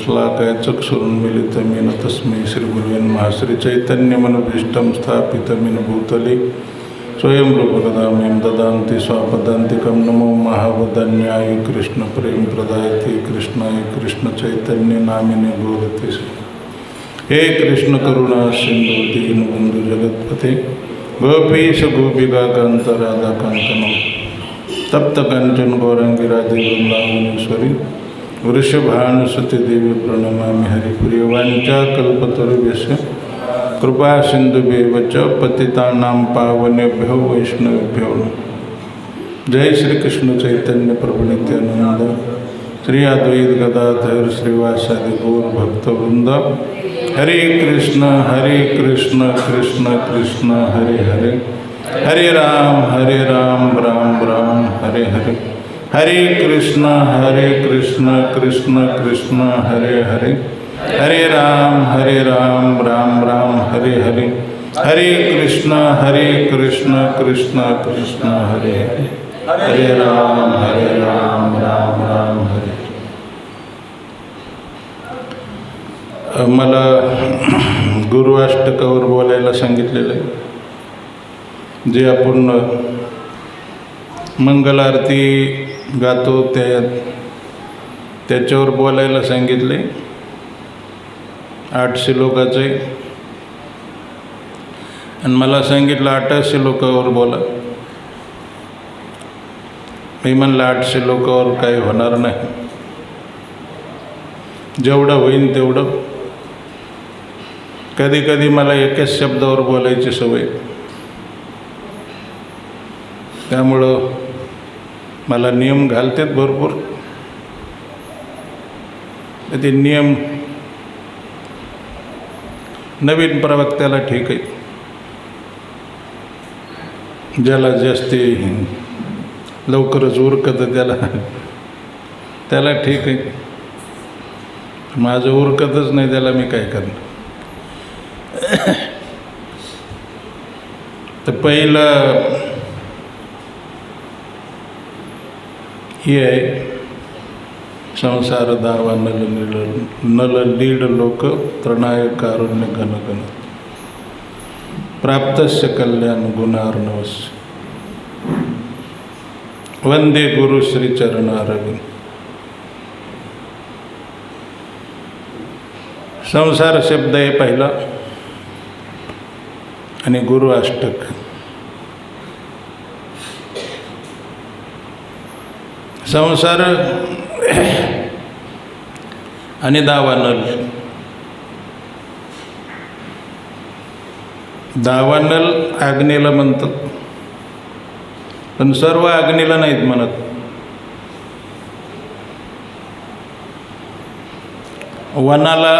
श्लाकाय चक्षुरुन्मीलितं येन तस्मै श्रीगुरुवे नमः। श्रीचैतन्यमनोभीष्टं स्थापितमेन भूतले स्वयं रूपकदामयं ददान्ति स्वापदान्तिकं। नमो महावदन्याय कृष्णप्रेमप्रदायते कृष्णाय कृष्णचैतन्य नामिने गौरते। हे कृष्ण करुणा सिंधु दीनबंधु जगत्पते गोपीश गोपिका कांत राधा कांत तप्त कंचन गौरांगी राधे वृंदावनेश्वरी वृषभानुसुते देवी प्रणमामि हरिप्रिय। वाञ्छा कल्पतरुभ्यश्च कृपा सिन्धुभ्येव च पतितानां पावनेभ्यो वैष्णवेभ्यो नमः। जय श्री कृष्ण चैतन्य प्रभु नित्यानंद श्री अद्वैत गदाधर श्रीवासादि गौर भक्तवृंद। हरे कृष्ण कृष्ण कृष्ण हरे हरे, हरे राम राम राम हरे हरे। हरे कृष्ण कृष्ण कृष्ण हरे हरे, हरे राम राम राम हरे हरे। हरे कृष्ण कृष्ण कृष्ण हरे हरे, हरे राम राम राम हरे। मला गुरु अष्टकावर बोलायला सांगितलेलं आहे। जे आपण मंगल आरती गातो त्याच्यावर बोलायला सांगितले। 8 श्लोकाचे आणि मला सांगितलं 8 श्लोकावर बोला। मी म्हणलं 8 श्लोकावर काही होणार नाही, जेवढं होईन तेवढं। कधी कधी मला एकच शब्दावर बोलायची सवय, त्यामुळं मला नियम घालतात भरपूर। ते नियम नवीन प्रवक्त्याला ठीक आहे, ज्याला जास्ती लवकरच उरकतं त्याला ठीक आहे। माझं उरकतच नाही, त्याला मी काय करणार। तर पहिलं हे आहे, संसार दावा नल लीड लोक तृणाय कारुण्य घनघन प्राप्तस्य कल्याण गुणार्णवस्य वंदे गुरु श्री चरणारविंद। संसार शब्द आहे पहिला आणि गुरु अष्टक। संसार आणि दावानल। दावानल अग्नीला म्हणतात, पण सर्व अग्नीला नाहीत म्हणत। वनाला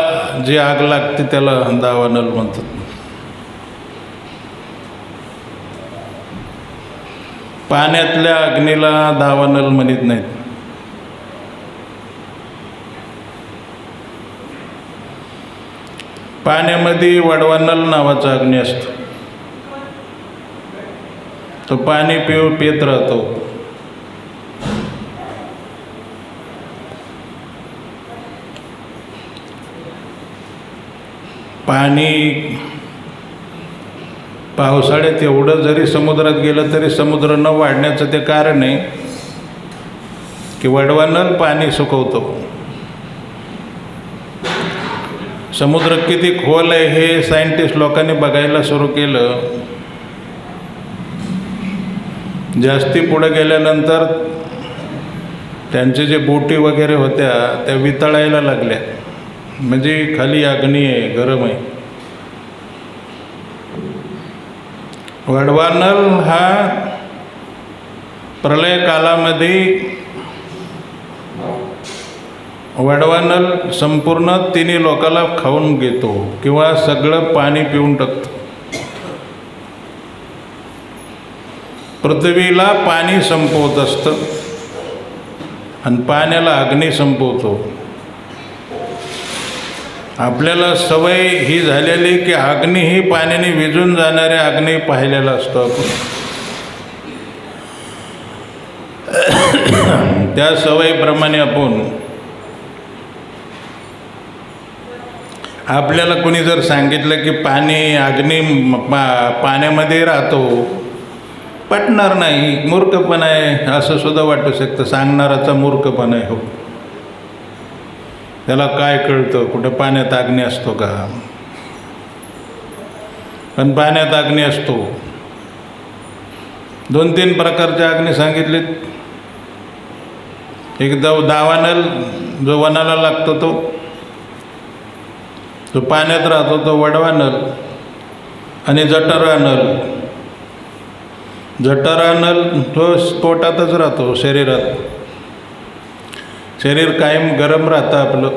जी आग लागते त्याला दावानल म्हणतात। पाण्यातल्या अग्नीला दावानल म्हणत नाहीत। पाण्यामध्ये वडवानल नावाचा अग्नी असतो, तो पाणी पित राहतो। पाणी पावसाळ्यात एवढं जरी समुद्रात गेलं तरी समुद्र न वाढण्याचं ते कारण आहे की वडवानल पाणी सुकवतो। समुद्र किती खोल आहे हे सायंटिस्ट लोकांनी बघायला सुरू केलं। जास्ती पुढे गेल्यानंतर त्यांचे जे बोटी वगैरे होत्या त्या वितळायला लागल्या, म्हणजे खाली अग्नी आहे, गरम आहे। वडवानल हा प्रलय कालामध्ये वडवानल संपूर्ण तिन्ही लोकाला खाऊन घेतो किंवा सगळं पाणी पिऊन टाकतो। पृथ्वीला पाणी संपवत असतं आणि पाण्याला अग्नी संपवतो। आपल्याला सवय ही झालेली की अग्नी ही पाण्याने विझून जाणारे अग्नी पाहिलेला असतो आपण। त्या सवयीप्रमाणे आपण आपल्याला कोणी जर सांगितलं की पाणी अग्नी पाण्यामध्ये राहतो, पटणार नाही, मूर्खपणा आहे असं सुद्धा वाटू शकतं. सांगणाराचा मूर्खपणा आहे. हो, त्याला काय कळतं कुठं पाण्यात अग्नी असतो का? पण पाण्यात अग्नी असतो. 2-3 प्रकारचे अग्नी सांगितलेत. एक दावानल जो वनाला लागतो तो, जो पाण्यात राहतो तो वडवानल, आणि जठरानल. जठरानल तो पोटातच राहतो, शरीरात. शरीर कायम गरम राहतं आपलं.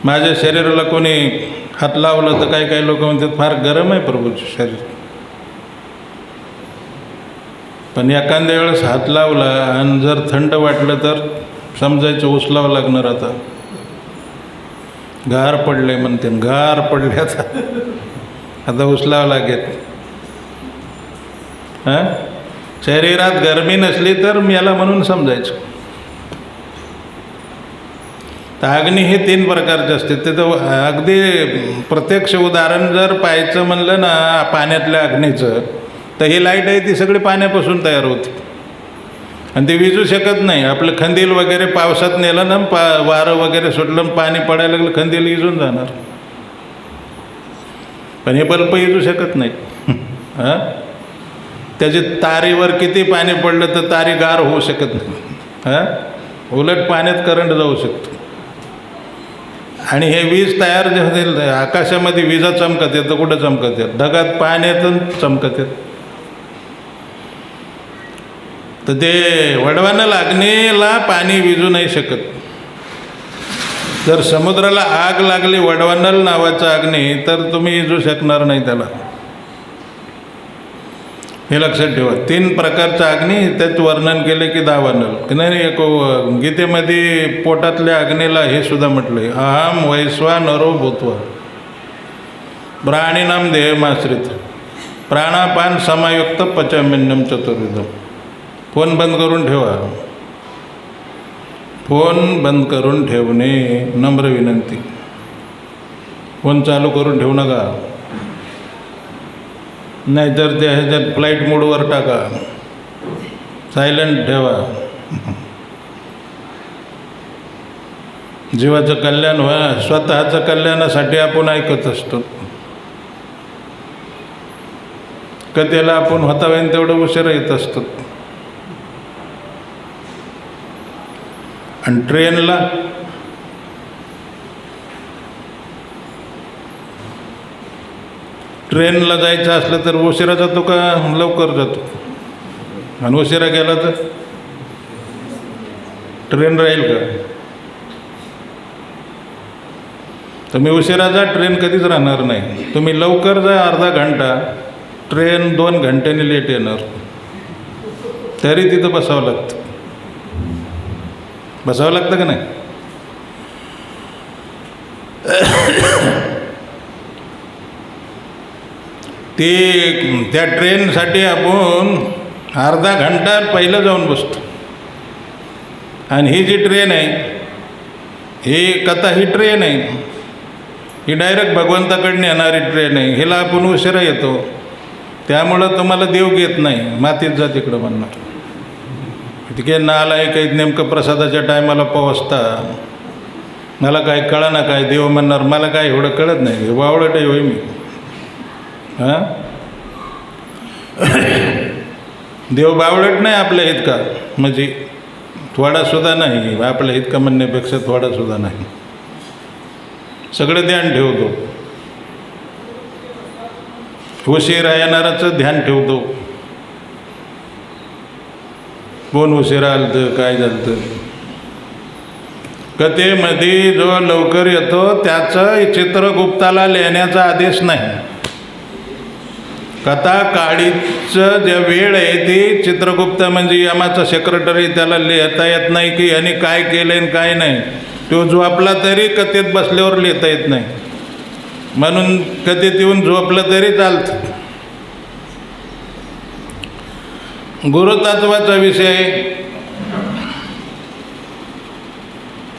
माझ्या शरीराला कोणी हात लावलं तर काही काही लोक म्हणतात फार गरम आहे प्रभूचं शरीर. पण एखाद्या वेळेस हात लावला आणि जर थंड वाटलं तर समजायचं उचलावं लागणार. आता गार पडले म्हणते, गार पडले आता उचलावं लागेल. हां, शरीरात गरमी नसली तर याला म्हणून समजायचं. तर अग्नी हे 3 प्रकारचे असते. ते तर अगदी प्रत्यक्ष उदाहरण जर पाहायचं म्हणलं ना पाण्यातल्या अग्नीचं, तर ही लाईट आहे ती सगळी पाण्यापासून तयार होते आणि ती विजू शकत नाही. आपलं खंदील वगैरे पावसात नेलं ना, वारं वगैरे सुटलं, पाणी पडायला लागलं, खंदील विजून जाणार. पण हे बल्ब विजू शकत नाही. हां, त्याची तारीवर किती पाणी पडलं तर तारी गार होऊ शकत नाही. हां, उलट पाण्यात करंट जाऊ शकतो. आणि हे वीज तयार जे होते आकाशामध्ये, विजा चमकत येतं. कुठं चमकत येत? ढगात पाण्यातून चमकत येत. तर ते वडवानल अग्नीला पाणी विजू नाही शकत. जर समुद्राला आग लागली वडवानल नावाचा अग्नी, तर तुम्ही विजू शकणार नाही त्याला. हे लक्षात ठेवा. 3 प्रकारचा अग्नी त्यात वर्णन केले की दावानल. नाही, एक गीतेमध्ये पोटातल्या अग्नीला हे सुद्धा म्हटलंय, अहम वैश्वा नरो भूत्वा प्राणिनाम देहमाश्रित प्राणापान समायुक्त पचमेन्नम चतुर्विधम. फोन बंद करून ठेवा. फोन बंद करून ठेवणे नम्र विनंती. फोन चालू करून ठेवू नका, नाहीतर त्या ह्याच्यात फ्लाईट मोडवर टाका, सायलेंट ठेवा. जीवाचं कल्याण व्हा, स्वतःचं कल्याणासाठी आपण ऐकत असतो. कथेला आपण होता होईन तेवढं उशिरा येत असतो. आणि ट्रेनला जायचं असलं तर उशिरा जातो का लवकर जातो? आणि उशिरा गेला तर ट्रेन राहील का? तुम्ही उशिरा जा, ट्रेन कधीच राहणार नाही. तुम्ही लवकर जा, अर्धा घंटा, ट्रेन 2 घंट्याने लेट येणार. तरी तिथं बसावं लागतं. बसावं लागतं का नाही? त्या ट्रेनसाठी आपण अर्धा घंटा पहिलं जाऊन बसतो. आणि ही जी ट्रेन आहे, ही कथा ही ट्रेन आहे, ही डायरेक्ट भगवंताकडून येणारी ट्रेन आहे. हिला आपण उशिरा येतो, त्यामुळं तुम्हाला देव घेत नाही. मातीत जा तिकडं म्हणणार. तिथे नालायक काही नेमकं प्रसादाच्या टायमाला पोहोचता, मला काय कळा ना, काय देव म्हणणार मला काय एवढं कळत नाही, वावळट आहे होय मी. हां, देव बावळट नाही आपल्या इतका, म्हणजे थोडासुद्धा नाही. आपल्या इतका म्हणण्यापेक्षा थोडासुद्धा नाही. सगळं ध्यान ठेवतो. उशिरा येणाराचं ध्यान ठेवतो. कोण उशिरा आलं तर काय झालं. कथेमध्ये जो लवकर येतो त्याचं चित्रगुप्ताला लिहिण्याचा आदेश नाही. कथा काळीचं जे वेळ आहे ती चित्रगुप्त म्हणजे यमाचा सेक्रेटरी, त्याला लिहिता येत नाही की यांनी काय केलं आणि काय नाही. तो झोपला तरी कथेत बसल्यावर लिहिता येत नाही, म्हणून कथेत येऊन झोपलं तरी चालतं. गुरुतत्वाचा विषय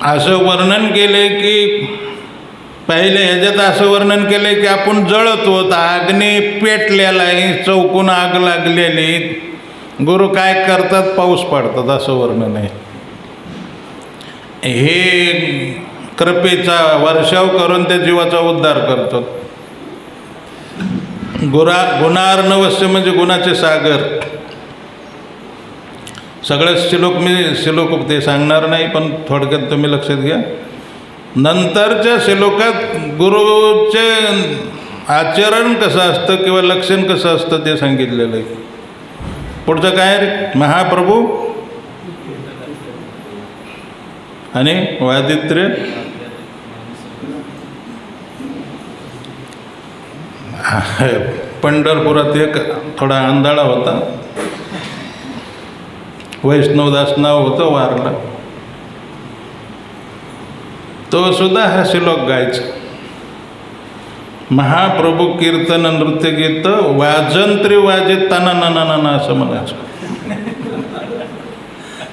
असं वर्णन केले की पहिले ह्याच्यात असं वर्णन केलंय की आपण जळतो, अग्नी पेटलेला आहे, चौकून आग लागलेली, गुरु काय करतात, पाऊस पाडतात, असं वर्णन आहे. हे कृपेचा वर्षाव करून त्या जीवाचा उद्धार करतात. गुणार्णवस्य म्हणजे गुणाचे सागर. सगळेच श्लोक ते सांगणार नाही, पण थोडक्यात तुम्ही लक्षात घ्या. नंतरच्या श्लोकात गुरुचे आचरण कसं असतं किंवा लक्षण कसं असतं ते सांगितलेलं आहे. पुढचं काय रे, महाप्रभू आणि वादित्र्य. पंढरपुरात एक थोडा अंधाळा होता, वैष्णवदास नाव होतं, वारला. तो सुद्धा हा श्लोक गायचा. महाप्रभू कीर्तन नृत्य गीत वाजंत्री वाजित ताना ना असं म्हणायचं.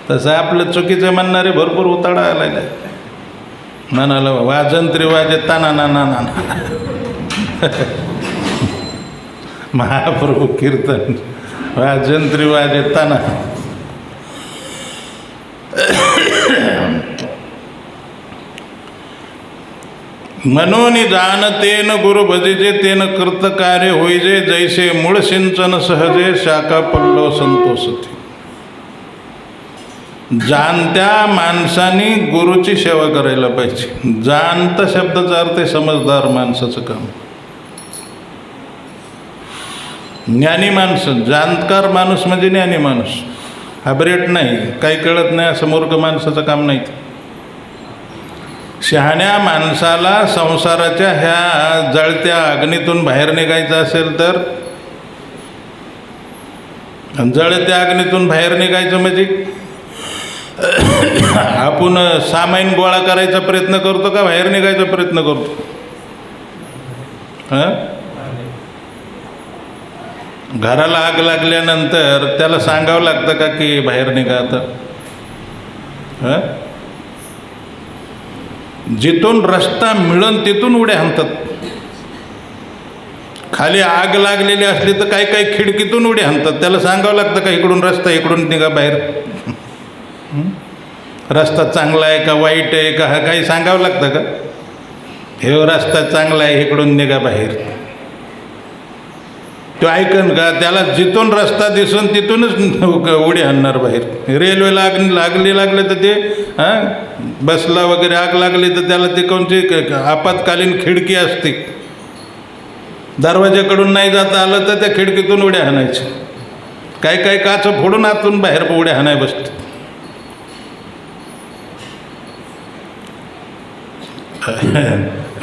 तसं आपलं चुकीचं म्हणणारे भरपूर उताडा आलेला आहे. म्हणाला वाजंत्री वाजित ताना ना महाप्रभू कीर्तन वाजंत्री वाजित ताना. मनोनी जानतेन गुरु भजिजे तेन कृत कार्य होईजे जैसे मूळ सिंचन सहजे शाखा पल्लव संतोषती. जाणत्या माणसाने गुरुची सेवा करायला पाहिजे. जाणता शब्दाचा अर्थ आहे समजदार माणसाचं काम. ज्ञानी माणसं, जाणकार माणूस म्हणजे ज्ञानी माणूस, हाबरेट नाही, काही कळत नाही असं मूर्ख माणसाचं काम नाही. शहाण्या माणसाला संसाराच्या ह्या जळत्या अग्नीतून बाहेर निघायचं असेल तर, जळत्या अग्नीतून बाहेर निघायचं म्हणजे आपण सामाईन गोळा करायचा प्रयत्न करतो का बाहेर निघायचा प्रयत्न करतो? घराला आग लागल्यानंतर त्याला सांगावं लागतं का की बाहेर निघा आता? जिथून रस्ता मिळून तिथून उड्या हाणतात. खाली आग लागलेली असली तर काही काही खिडकीतून उड्या हाणतात. त्याला सांगावं लागतं का इकडून रस्ता, इकडून निघा बाहेर? रस्ता चांगला आहे का वाईट आहे का काही सांगावं लागतं का? हे रस्ता चांगला आहे, इकडून निघा बाहेर. तो ऐकन का? त्याला जिथून रस्ता दिसून तिथूनच उडी आणणार बाहेर. रेल्वेला लागले तर ते बसला वगैरे आग लागली तर त्याला ते कोणती आपत्कालीन खिडकी असते, दरवाजाकडून नाही जाता आलं तर त्या खिडकीतून उड्या हाणायच्या. काही काही काच फोडून आतून बाहेर उड्या हाणाय बसते.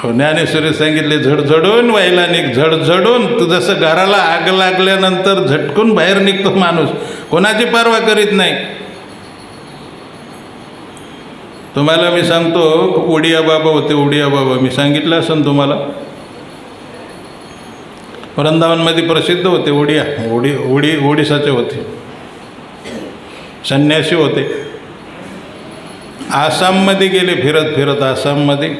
ज्ञानेश्वरी सांगितले झडझडून व्हायला निघ, झडझडून. तू जसं घराला आग लागल्यानंतर झटकून बाहेर निघतो माणूस, कोणाची पर्वा करीत नाही. तुम्हाला मी सांगतो, उडिया बाबा होते, उडिया बाबा मी सांगितलं असेल तुम्हाला, वृंदावनमध्ये प्रसिद्ध होते. ओडिसाचे होते, संन्यासी होते. आसाममध्ये गेले फिरत फिरत. आसाममध्ये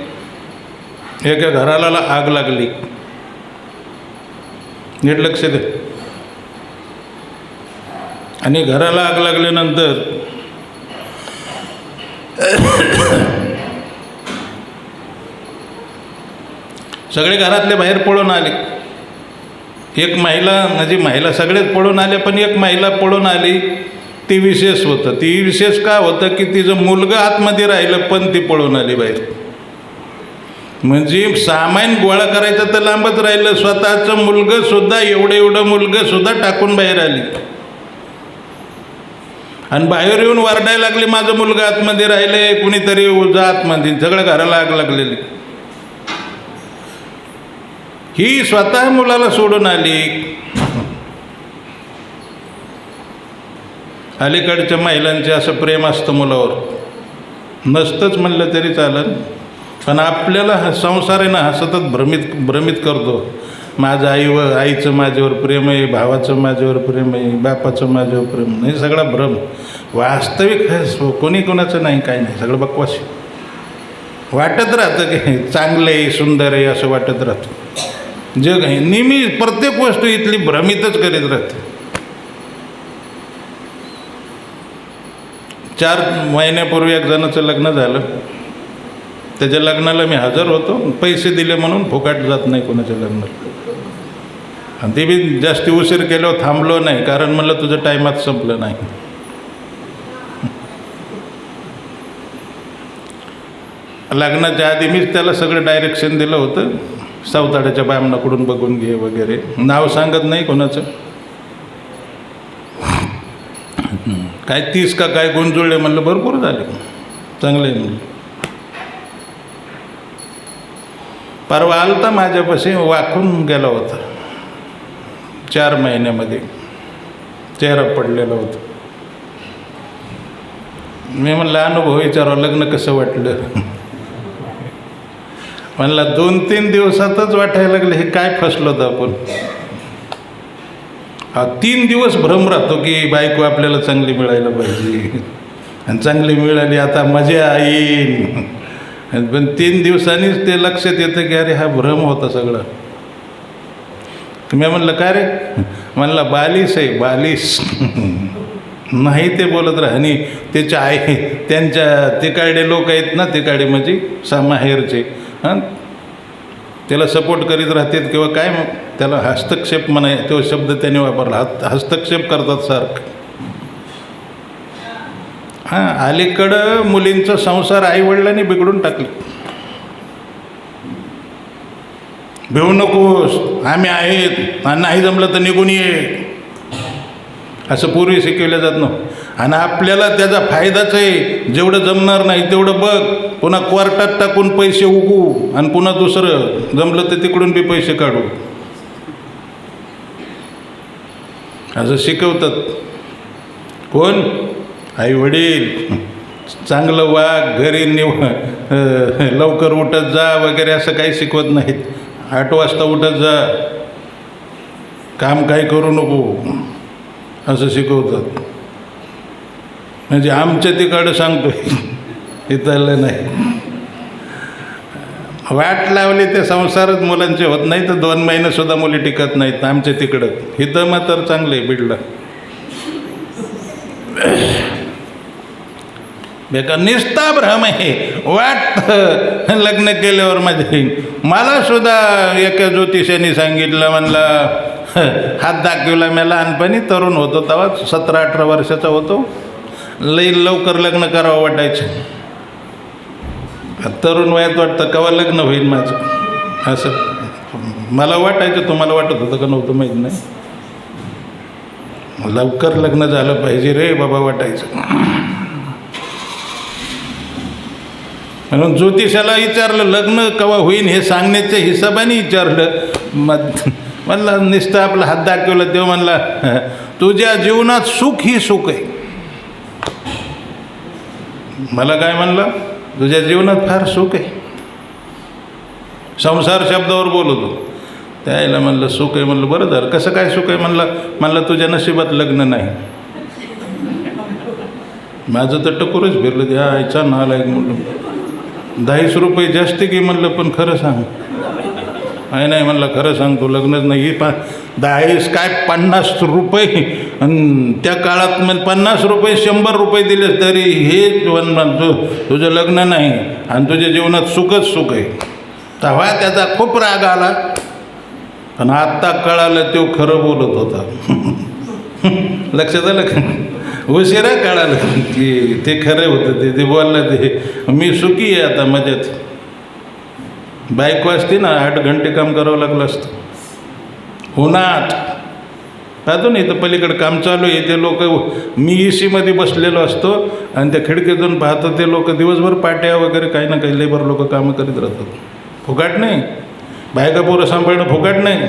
एका घराला आग लागली. नीट लक्ष दे. आणि घराला आग लागल्यानंतर सगळे घरातले बाहेर पळून आले. एक महिला, म्हणजे महिला सगळेच पळून आले, पण एक महिला पळून आली. ती विशेष होतं. ती विशेष का होतं की तिचं मुलगा आतमध्ये राहिलं पण ती पळून आली बाहेर. म्हणजे सामान गोळा करायचं तर लांबच राहिलं, स्वतःचं मुलगं सुद्धा, एवढं मुलगं सुद्धा टाकून बाहेर आली. आणि बाहेर येऊन वरडायला लागले, माझं मुलगा आतमध्ये राहिले, कुणीतरी जा आतमध्ये. सगळं घराला आग लागलेली. ही स्वतः मुलाला सोडून आली. अलीकडच्या महिलांचे असं प्रेम असतं मुलावर, नसतंच म्हणलं तरी चालेल, पण आपल्याला हा संसार आहे ना, हा सतत भ्रमित करतो. माझं आईचं माझ्यावर प्रेम आहे, भावाचं माझ्यावर प्रेम आहे, बापाचं माझ्यावर प्रेम नाही. सगळा भ्रम. वास्तविक कोणी कोणाचं नाही, काही नाही, सगळं बकवास. वाटत राहतं की चांगलं आहे, सुंदर आहे असं वाटत राहतं. जग आहे नेहमी प्रत्येक वस्तू इथली भ्रमितच करीत राहते. 4 महिन्यापूर्वी एक जणाचं लग्न झालं. त्याच्या लग्नाला मी हजर होतो. पैसे दिले म्हणून फुकट जात नाही कोणाच्या लग्नाला. आणि ते बी जास्ती उशीर केल्यावर थांबलो नाही, कारण म्हणलं तुझं टायमात संपलं नाही. लग्नाच्या आधी मीच त्याला सगळं डायरेक्शन दिलं होतं. सावताड्याच्या बामणाकडून बघून घे वगैरे. नाव सांगत नाही कोणाचं. काय 30 का काय गुण जुळले म्हणलं. भरपूर झाले, चांगले म्हणलं. परवा आलता माझ्यापाशी, वाकून गेला होता. 4 महिन्यामध्ये चेहरा पडलेला होता. मी म्हणलं अनुभव विचारावं, लग्न कसं वाटलं. म्हणला 2-3 दिवसातच वाटायला लागलं हे काय फसलो होतं आपण. 3 दिवस भ्रम राहतो की बायको आपल्याला चांगली मिळायला पाहिजे, आणि चांगली मिळाली आता मजा येईल. पण 3 दिवसांनीच ते लक्षात येतं की अरे हा भ्रम होता सगळा. तुम्ही म्हणलं काय रे. म्हणला बालिश आहे, बालिश. नाही ते बोलत राहा. आणि त्याच्या आई त्यांच्या तिकाडे लोक आहेत ना, तिकाडे म्हणजे माहेरचे, हां, त्याला सपोर्ट करीत राहतात किंवा काय, मग त्याला हस्तक्षेप म्हणा तो शब्द त्याने वापरला. हस्तक्षेप करतात सारखं. हां, अलीकडं मुलींचा संसार आईवडिलांनी बिघडून टाकले. भेऊ नकोस, आम्ही आहेत, आणि नाही जमलं तर निघून ये, असं पूर्वी शिकवलं जात नव्हतं. आणि आपल्याला त्याचा फायदाच आहे. जेवढं जमणार नाही तेवढं बघ, पुन्हा कोर्टात टाकून पैसे उगू, आणि पुन्हा दुसरं जमलं तर तिकडून बी पैसे काढू, असं शिकवतात. कोण? आई वडील. चांगलं वाग, घरी लवकर उठत जा वगैरे असं काही शिकवत नाहीत. 8 वाजता उठत जा, काम काही करू नको असं शिकवतात. म्हणजे आमच्या तिकडं सांगतोय, इथलं नाही. वाट लावली ते संसारच मुलांचे होत नाही, तर 2 महिनेसुद्धा मुली टिकत नाहीत आमच्या तिकडं. इथं मात्र चांगले बिडलं. बेकार निस्ता भ्रम आहे. वाटतं लग्न केल्यावर मजा येईल. मला सुद्धा एका ज्योतिषाने सांगितलं, म्हणलं हात दाखवला. मी लहानपणी तरुण होतो तेव्हा, 17-18 वर्षाचा होतो. लई लवकर लग्न करावं वाटायचं. तरुण वयात वाटतं केव्हा लग्न होईल माझं, असं मला वाटायचं. तुम्हाला वाटत होतं का नव्हतं माहीत नाही. लवकर लग्न झालं पाहिजे रे बाबा वाटायचं. म्हणून ज्योतिषाला विचारलं लग्न केव्हा होईल हे सांगण्याच्या हिशोबाने विचारलं. म्हणलं नुसतं आपला हात दाखवलं तेव्हा म्हणला तुझ्या जीवनात सुख ही सुख आहे. मला काय म्हणलं, तुझ्या जीवनात फार सुख आहे. संसार शब्दावर बोलतो त्याला म्हणलं सुख आहे. म्हणलं बरं झालं. कसं काय सुख आहे. म्हणलं तुझ्या नशिबात लग्न नाही. माझं तर टकोरच फिरलं. त्या आईचा नालायक म्हणलं 10 रुपये जास्त घे. म्हणलं पण खरं सांग. नाही म्हणलं खरं सांगतो लग्नच नाही. 10 काय 50 रुपये. आणि त्या काळात मग 50 रुपये 100 रुपये दिले तरी हे तुझं लग्न नाही आणि तुझ्या जीवनात सुखच सुख आहे. तेव्हा त्याचा खूप राग आला. पण आत्ता कळालं तो खरं बोलत होता. लक्षात आलं का. उशिरा कळालं की ते खरं होतं. ते बोललं ते मी सुखी आहे आता मजेत. बायको असते ना 8 घंटे काम करावं लागलं असतं उन्हात. पाहतो ना इथं पलीकडे काम चालू आहे. ते लोक मी ECमध्ये बसलेलो असतो आणि त्या खिडकीतून पाहतो ते लोक दिवसभर पाट्या वगैरे काही ना काही लेबर लोक कामं करीत राहतात. फुकाट नाही. बायका पोरं सांभाळणं फुकाट नाही.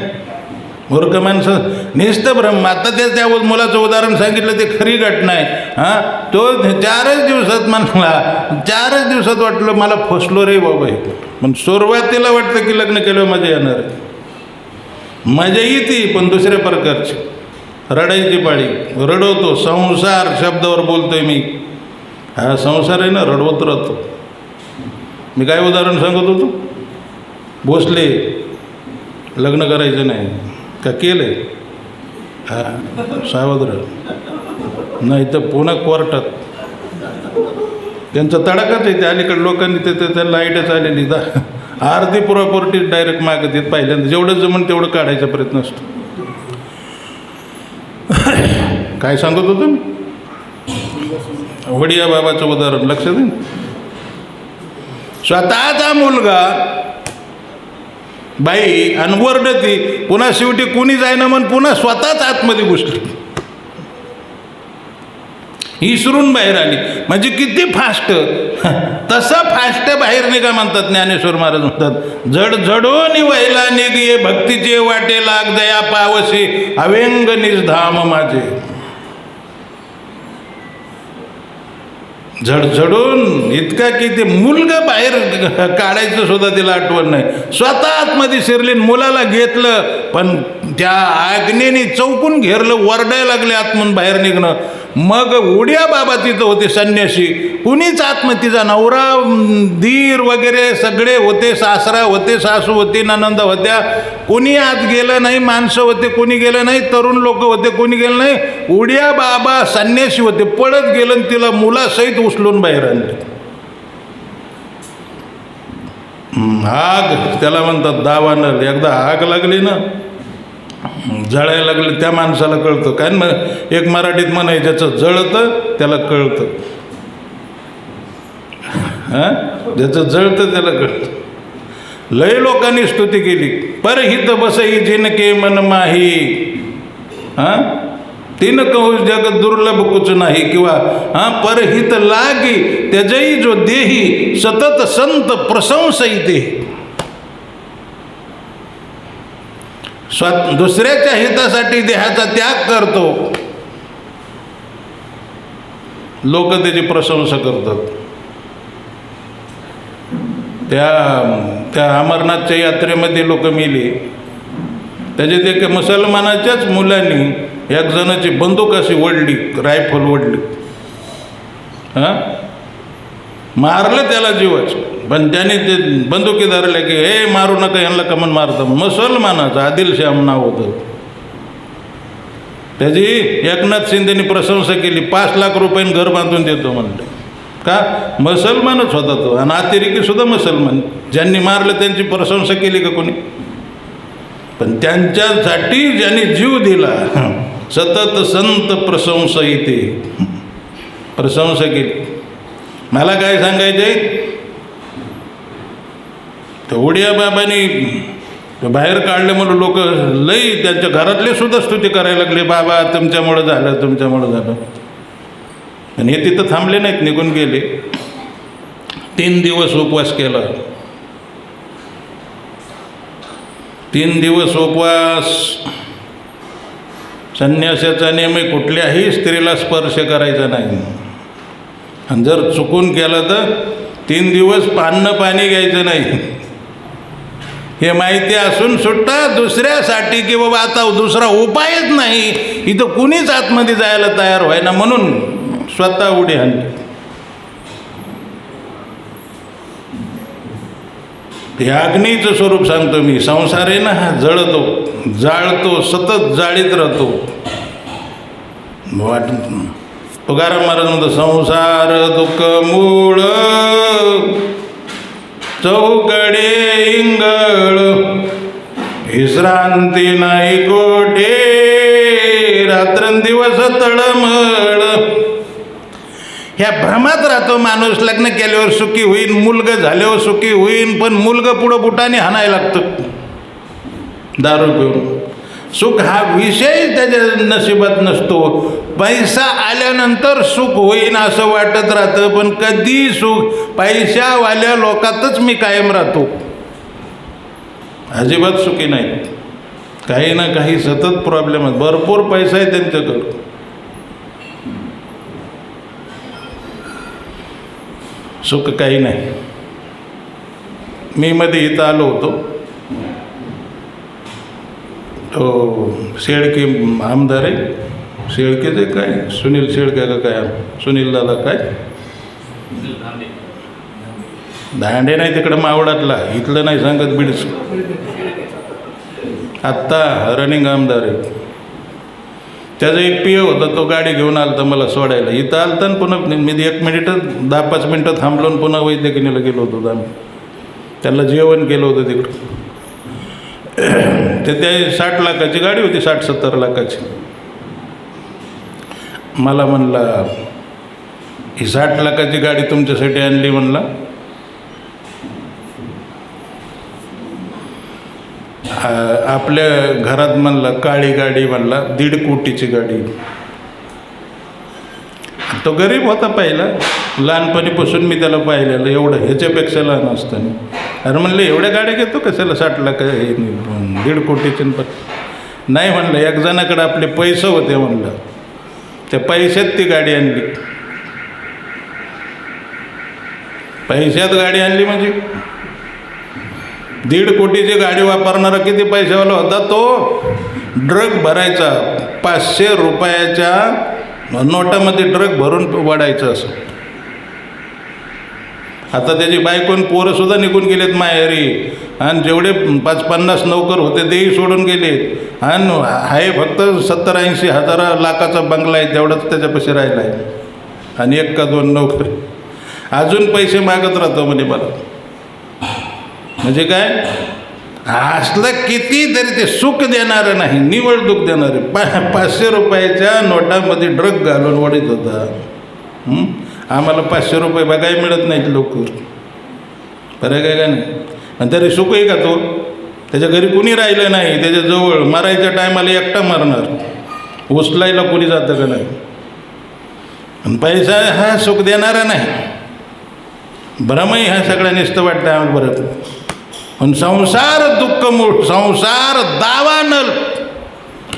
मूर्ख माणसं नुसतं ब्रह्म. आता त्या मुलाचं उदाहरण सांगितलं ते खरी घटना आहे. हां, तो 4च दिवसात म्हणला. 4च दिवसात वाटलं मला फसलो रे बाबा हे. पण सुरुवातीला वाटतं की लग्न केल्यावर मजा येणार आहे. मजा येते पण दुसऱ्या प्रकारची. रडायची पाळी. रडवतो. संसार शब्दावर बोलतोय मी. हा संसार आहे ना, रडवत राहतो. मी काय उदाहरण सांगत होतो? भोसले लग्न करायचं नाही का केलं? हां, सावध राहा, नाही तर पुन्हा कोर्टात. त्यांचा तडाखाच आहे. त्या अलीकडे लोकांनी त्यांना लाईटच आलेली अर्धी प्रॉपर्टी डायरेक्ट मागत येत. पहिल्यांदा जेवढं जमन तेवढं काढायचा प्रयत्न असतो. काय सांगत होतो मी? वडिया बाबाचं उदाहरण लक्षात येईल. स्वतःचा मुलगा बाई अनवरडती, पुन्हा शेवटी कुणी जायना म्हण पुन्हा स्वतःच आतमध्ये घुसली, इसरून बाहेर आली. म्हणजे किती फास्ट. तसं फास्ट बाहेर निघा म्हणतात ज्ञानेश्वर महाराज म्हणतात. जड जडोनी वहिला निघे भक्तीचे वाटे लाग दया पावसे अव्यंग निजधाम माझे. झडझडून इतका की ते मुलगा बाहेर काढायचं सुद्धा तिला आठवण नाही. स्वतः आतमध्ये शिरली, मुलाला घेतलं, पण त्या आज्ञेने चौकून घेरलं, वरडायला लागले आतमून बाहेर निघणं. मग उड्या बाबा तिथं होते संन्यासी, कुणीच आत्म, तिचा नवरा दीर वगैरे सगळे होते, सासरा होते, सासू होती, ननंद होत्या, कोणी आत गेलं नाही. माणसं होते कोणी गेलं नाही, तरुण लोक होते कोणी गेलं नाही. उड्या बाबा संन्यासी होते, पळत गेलं आणि तिला मुलासहित उचलून बाहेर आणले. आग त्याला म्हणतात दावानल. एकदा आग लागली ना, जळायला लागलं, त्या माणसाला कळतं. काय ना, एक मराठीत म्हण आहे, ज्याचं जळतं त्याला कळतं. हां, ज्याचं जळतं त्याला कळतं. लय लोकांनी स्तुती केली. परहित बसई जिनके मन माही, हां, तीन कहू जगत दुर्लभ कुच नाही, किंवा हां, परहित लागी त्याजई जो देही सतत संत प्रशंसई ते. दुसऱ्याच्या हितासाठी देहाचा त्याग करतो, लोक त्याची प्रशंसा करतात. त्या अमरनाथच्या यात्रेमध्ये लोक मेली. त्याच्यात एका मुसलमानाच्याच मुलांनी एक जणाची बंदूक अशी ओढली, रायफल ओढली, हां, मारलं त्याला जीवाच. पण त्याने ते बंदुकी धरले की हे मारू नका, यांना कमन मारतं. मुसलमानाचं आदिलशाह नाव होतं. त्याची एकनाथ शिंदेनी प्रशंसा केली. 5 लाख रुपयांनी घर बांधून देतो म्हणलं. का? मुसलमानच होता तो, आणि अतिरेकी सुद्धा मुसलमान. ज्यांनी मारलं त्यांची प्रशंसा केली का कोणी? पण त्यांच्यासाठी ज्यांनी जीव दिला, सतत संत प्रशंसा येते, प्रशंसा केली. मला काय सांगायचंय, तर उड्या बाबांनी बाहेर काढले म्हणून लोक लई, त्यांच्या घरातले सुद्धा स्तुती करायला लागले, बाबा तुमच्यामुळं झालं, तुमच्यामुळं झालं. आणि हे तिथं थांबले नाहीत, निघून गेले. 3 दिवस उपवास केला. 3 दिवस उपवास. संन्यासाचा नियम आहे, कुठल्याही स्त्रीला स्पर्श करायचा नाही. आणि जर चुकून केलं तर 3 दिवस पाणी घ्यायचं नाही. हे माहिती असून सुट्टा दुसऱ्यासाठी की बाबा आता दुसरा उपायच नाही, इथं कुणीच आतमध्ये जायला तयार व्हायना, म्हणून स्वतः उडी आणली. हे अग्नीचं स्वरूप सांगतो मी. संसार आहे ना, हा जळतो, जाळतो, सतत जाळीत राहतो. तुकाराम महाराज म्हणतो, संसार दुःख मूळ चौकडे इंगळ, विश्रांती नाही कोठे, रात्रंदिवस तळमळ. ह्या भ्रमात राहतो माणूस. लग्न केल्यावर सुखी होईन, मुलगा झाल्यावर सुखी होईन, पण मुलगा पुढं बुटाने हाणायला लागतं दारू पिऊन. सुख हा विषय त्याच्या नशिबात नसतो. पैसा आल्यानंतर सुख होईन असं वाटत राहतं, पण कधी सुख पैशावाल्या लोकातच मी कायम राहतो. अजिबात सुखी नाही. काही ना काही सतत प्रॉब्लेम आहेत. भरपूर पैसा आहे त्यांच्याकडं, सुख काही नाही. मी मध्ये इथं आलो होतो, तो शेळके आमदार आहे, शेळकेचे काय सुनील शेळके का काय, सुनील दादा काय, दांडे नाही तिकडं मावळातला, इथलं नाही सांगत बीडच. आत्ता रनिंग आमदार आहे. त्याचा एक पिओ होता, तो गाडी घेऊन आला तर मला सोडायला. इथं आलं तर पुन्हा मी 1 मिनिटं 10-5 मिनटं थांबलो, पुन्हा वैद्यकीनीला गेलो होतो आम्ही. त्याला जेवण केलं होतं तिकडं. ते 60 लाखाची गाडी होती, 60-70 लाखाची. मला म्हणला, ही 60 लाखाची गाडी तुमच्यासाठी आणली म्हणला. आपल्या घरात म्हणला काळी गाडी म्हणला 1.5 कोटीची गाडी. तो गरीब होता पहिला, लहानपणीपासून मी त्याला पाहिलेलं, एवढं ह्याच्यापेक्षा लहान असताना. अरे म्हणलं एवढ्या गाड्या घेतो कशाला 60 लाख 1.5 कोटीचे. पण नाही म्हणलं, एक जणाकडे आपले पैसे होते म्हणलं, त्या पैशात ती गाडी आणली. पैशात गाडी आणली म्हणजे 1.5 कोटीची गाडी वापरणारा किती पैशावाला होता तो? ड्रग भरायचा, 500 रुपयाच्या नोटामध्ये ड्रग भरून वाढायचं असं. आता त्याची बायकोन पोरंसुद्धा निघून गेलेत माहेरी, आणि जेवढे 5-50 नोकर होते तेही सोडून गेलेत. आणि आहे फक्त 70-80 हजार लाखाचा बंगला आहे, तेवढाच त्याच्यापाशी राहिला आहे. आणि 1 का 2 नोकर अजून पैसे मागत राहतो म्हणे मला. म्हणजे काय, असलं किती तरी ते सुख देणारं नाही, निवड दुःख देणारे. 500 रुपयाच्या नोटामध्ये ड्रग घालून वडीत होता. आम्हाला 500 रुपये बघायला मिळत नाहीत लवकर, बरं काय का नाही. आणि तरी सुख आहे का तो? त्याच्या घरी कुणी राहिलं नाही, त्याच्याजवळ मरायच्या टायमाला एकटा मरणार, उचलायला कुणी जातं का नाही. आणि पैसा हा सुख देणारा नाही. भ्रमही हा सगळ्या नुसतं वाटतं आम्हाला बरं. पण संसार दुःख मूळ, संसार दावानल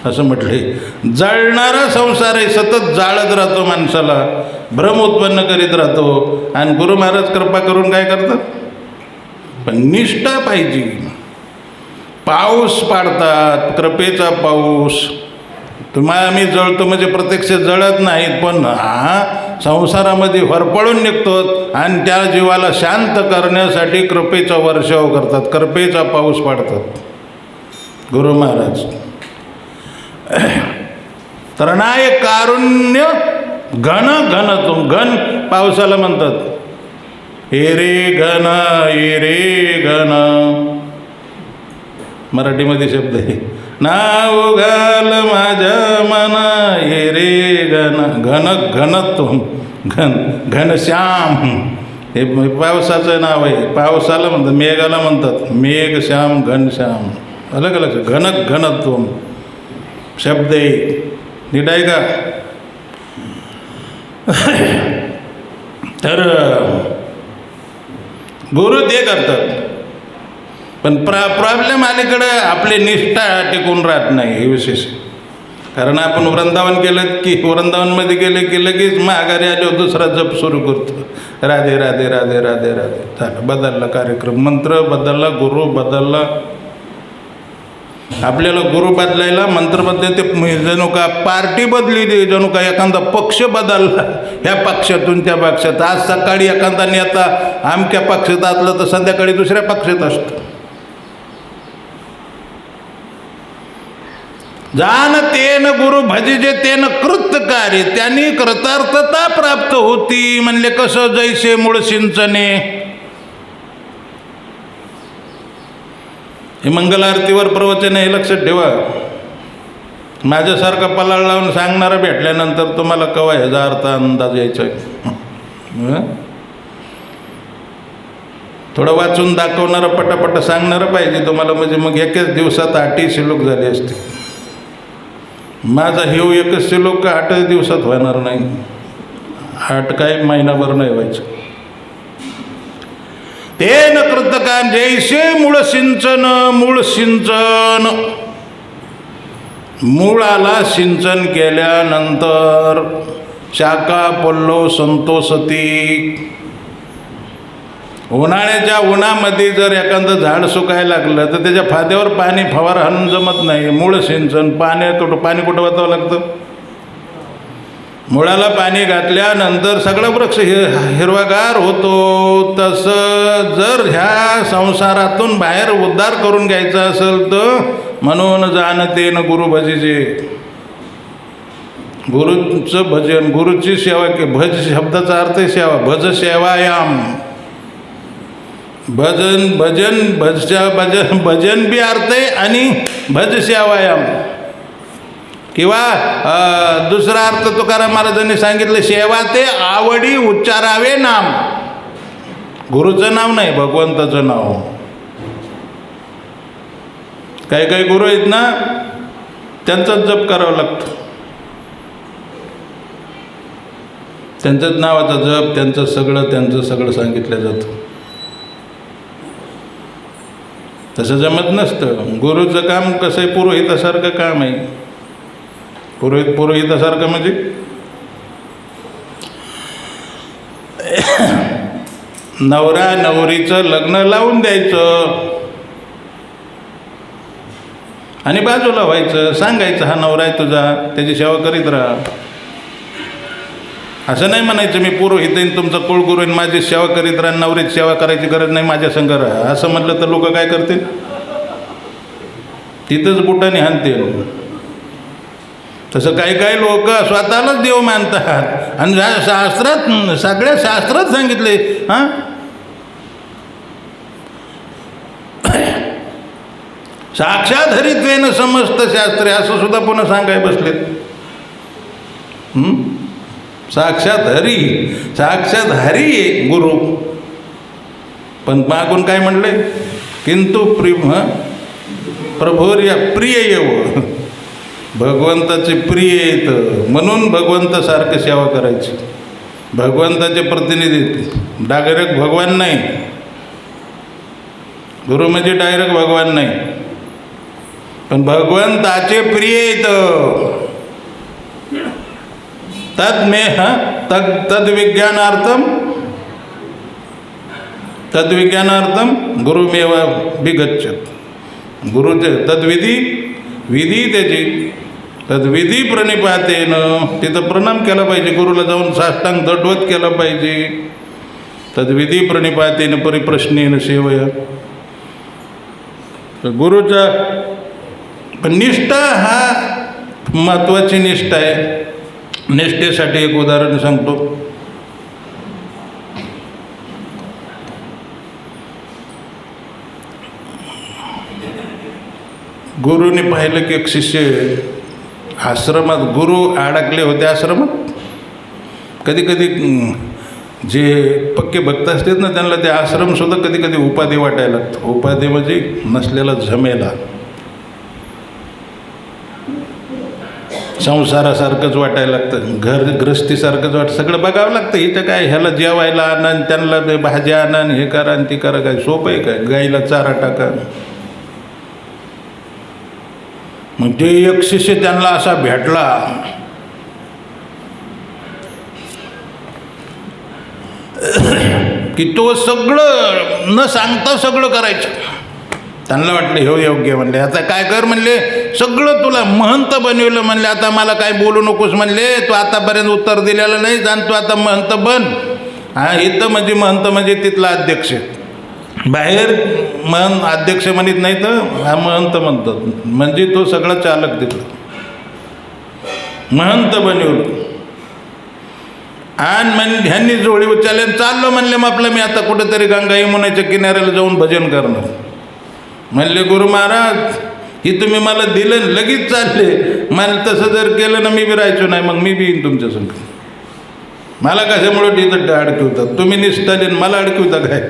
असं म्हटले. जळणारा संसार आहे, सतत जाळत राहतो माणसाला, भ्रम उत्पन्न करीत राहतो. आणि गुरु महाराज कृपा करून काय करतात, पण निष्ठा पाहिजे. पाऊस पाडतात, कृपेचा पाऊस. तुम्हाला आम्ही जळतो म्हणजे प्रत्यक्ष जळत नाहीत, पण संसारामध्ये होरपळून निघतो आणि त्या जीवाला शांत करण्यासाठी कृपेचा वर्षाव करतात, कृपेचा पाऊस पाडतात गुरु महाराज. तर नाय कारुण्य घन घन तुम, घन पावसाला म्हणतात. हे रे घन, हे रे घन, मराठीमध्ये शब्द आहे. नाव घाल माझ्या मना, हे रे घन घन घन तुम, घन घनश्याम. हे पावसाचं नाव आहे. पावसाला म्हणतात, मेघाला म्हणतात मेघ श्याम, घनश्याम. अलग अलग घन घन तुम शब्द आहे. नीट आहे का? तर गुरु ते करतात, पण प्रॉब्लेम अलीकडं आपले निष्ठा टिकून राहत नाही, हे विशेष. कारण आपण वृंदावन केलं की वृंदावनमध्ये गेले की लगेच माघारी आल्यावर दुसरा जप सुरू करतो, राधे राधे राधे राधे राधे. झालं, बदलला कार्यक्रम, मंत्र बदलला, गुरु बदलला. आपल्याला गुरु बदलायला, मंत्र बदलायला, ते जणू का पार्टी बदली, जणू का एखादा पक्ष बदलला, ह्या पक्षातून त्या पक्षात. आज सकाळी एखादा नेता आमक्या पक्षात असलं तर संध्याकाळी दुसऱ्या पक्षात असतो. जान तेन गुरु भजिजे तेन कृतकारी, त्यांनी कृतार्थता प्राप्त होती. म्हणले कसं, जैसे मूळ सिंचने. हे मंगल आरतीवर प्रवचन आहे, लक्षात ठेवा. माझ्यासारखा पलाळ लावून सांगणारा भेटल्यानंतर तुम्हाला कवा ह्याचा अर्थ अंदाज यायचा. थोडं वाचून दाखवणारं, पटापट सांगणारं पाहिजे तुम्हाला, म्हणजे मग एकाच दिवसात 8 श्लोक झाले असते. माझा हे एकच श्लोक 8 दिवसात होणार नाही, 8 काय महिनाभर नाही व्हायचं. तेन कृतकान जैसे मूळ सिंचन, मूळ सिंचन. मूळाला सिंचन केल्यानंतर शाखा पल्लो संतोषती. उन्हाळ्याच्या उन्हामध्ये जर एखादं झाड सुकायला लागलं तर त्याच्या फाद्यावर पाणी फवार हाणून जमत नाही. मूळ सिंचन, पाणी कुठं वाचावं लागतं. मुळाला पाणी घातल्यानंतर सगळा वृक्ष हिरवागार होतो. तसं जर ह्या संसारातून बाहेर उद्धार करून घ्यायचा असेल तर म्हणून जाणते न गुरु भजीचे, गुरुचं भजन, गुरुची सेवा के भज शब्दाचा अर्थ सेवा, भज सेवायाम, भजन भजन भजन भजन बी अर्थ आहे आणि भज सेवायाम. किंवा दुसरा अर्थ तुकाराम महाराजांनी सांगितलं, सेवा ते आवडी उच्चारावे नाम. गुरुचं नाव नाही, भगवंताचं नाव. काही काही गुरु आहेत ना, त्यांचाच जप करावं लागतं, त्यांच्याच नावाचा जप, त्यांचं सगळं सांगितलं जातं. तसं जमत नसतं. गुरुचं काम कसं आहे, पुरोहितासारखं काम आहे. पुरोहितासारखं म्हणजे नवरा नवरीचं लग्न लावून द्यायचं आणि बाजूला व्हायचं, सांगायचं हा नवरा आहे तुझा, त्याची सेवा करीत राहा. असं नाही म्हणायचं मी पुरोहित आहे, तुमचा कुळगुरू आहे, माझी सेवा करीत राहा, नवरीची सेवा करायची गरज नाही, माझ्या संग राहा. असं म्हटलं तर लोक काय करतील, तिथंच बुटाने हाणतील. तसं काही काही लोक स्वतःलाच देव मानतात आणि शास्त्रात, सगळ्या शास्त्रात सांगितले. हां, साक्षात हरित्वेन समस्त शास्त्रे, असं सुद्धा पुन्हा सांगाय बसलेत. साक्षात हरी गुरु. पण मागून काय म्हणले, किंतु प्रभोर्या प्रिय येव, भगवंताचे प्रिय येतं म्हणून भगवंतासारखं सेवा करायची. भगवंताचे प्रतिनिधी, डायरेक्ट भगवान नाही. गुरु म्हणजे डायरेक्ट भगवान नाही, पण भगवंताचे प्रिय येतं. तद्विज्ञानार्थम गुरुमेव विगच्छत. गुरुचे विधी त्याची तद्विधी प्रणिपातेन, तिथं प्रणाम केला पाहिजे, गुरुला जाऊन साष्टांग दंडवत केला पाहिजे. तद्विधी प्रणिपातेन परिप्रश्नेन सेवय. गुरुचा निष्ठा हा महत्त्वाची निष्ठा आहे. निष्ठेसाठी एक उदाहरण सांगतो. गुरुने पाहिलं की एक शिष्य आश्रमात, गुरु अडकले होते आश्रमात. कधी कधी जे पक्के भक्त असतात ना, त्यांना ते आश्रमसुद्धा कधी कधी उपाधी वाटायला लागतं. उपाधी म्हणजे नसलेला झमेला, संसारासारखंच वाटायला लागतं, गृहस्थीसारखंच वाटतं. सगळं बघावं लागतं. इथं काय, ह्याला जेवायला आणा, त्यांना भाज्या आणा, हे करा आणि ती करा. काय सोपं आहे काय, गाईला चारा टाका. मग ते एक शिष्य त्यांना असा भेटला, की तो सगळं न सांगता सगळं करायचं. त्यांना वाटलं हे योग्य. म्हणले आता काय कर, म्हणले सगळं तुला महंत बनवलं. म्हणले आता मला काय बोलू नकोस. म्हणले तू आतापर्यंत उत्तर दिलेलं नाही, जाण तू आता महंत बन. हा, इथं म्हणजे महंत म्हणजे तिथला अध्यक्ष, बाहेर अध्यक्ष म्हणत नाही तर हा महंत म्हणतात. म्हणजे तो सगळा चालक तिथला महंत बनवलं. आणि म्हणजे ह्यांनी जोडी उचलले, चाललो म्हणले मग आपलं मी आता कुठेतरी गंगा यमुनाच्या किनाऱ्याला जाऊन भजन करणार. म्हणले गुरु महाराज, ही तुम्ही मला दिलं लगेच चालले. मला तसं जर केलं ना मी बी राहायचो नाही, मग मी बी येईन तुमच्या संग. मला कशामुळे तिथं अडकवतात तुम्ही, निष्ठालीन मला अडकवता काय.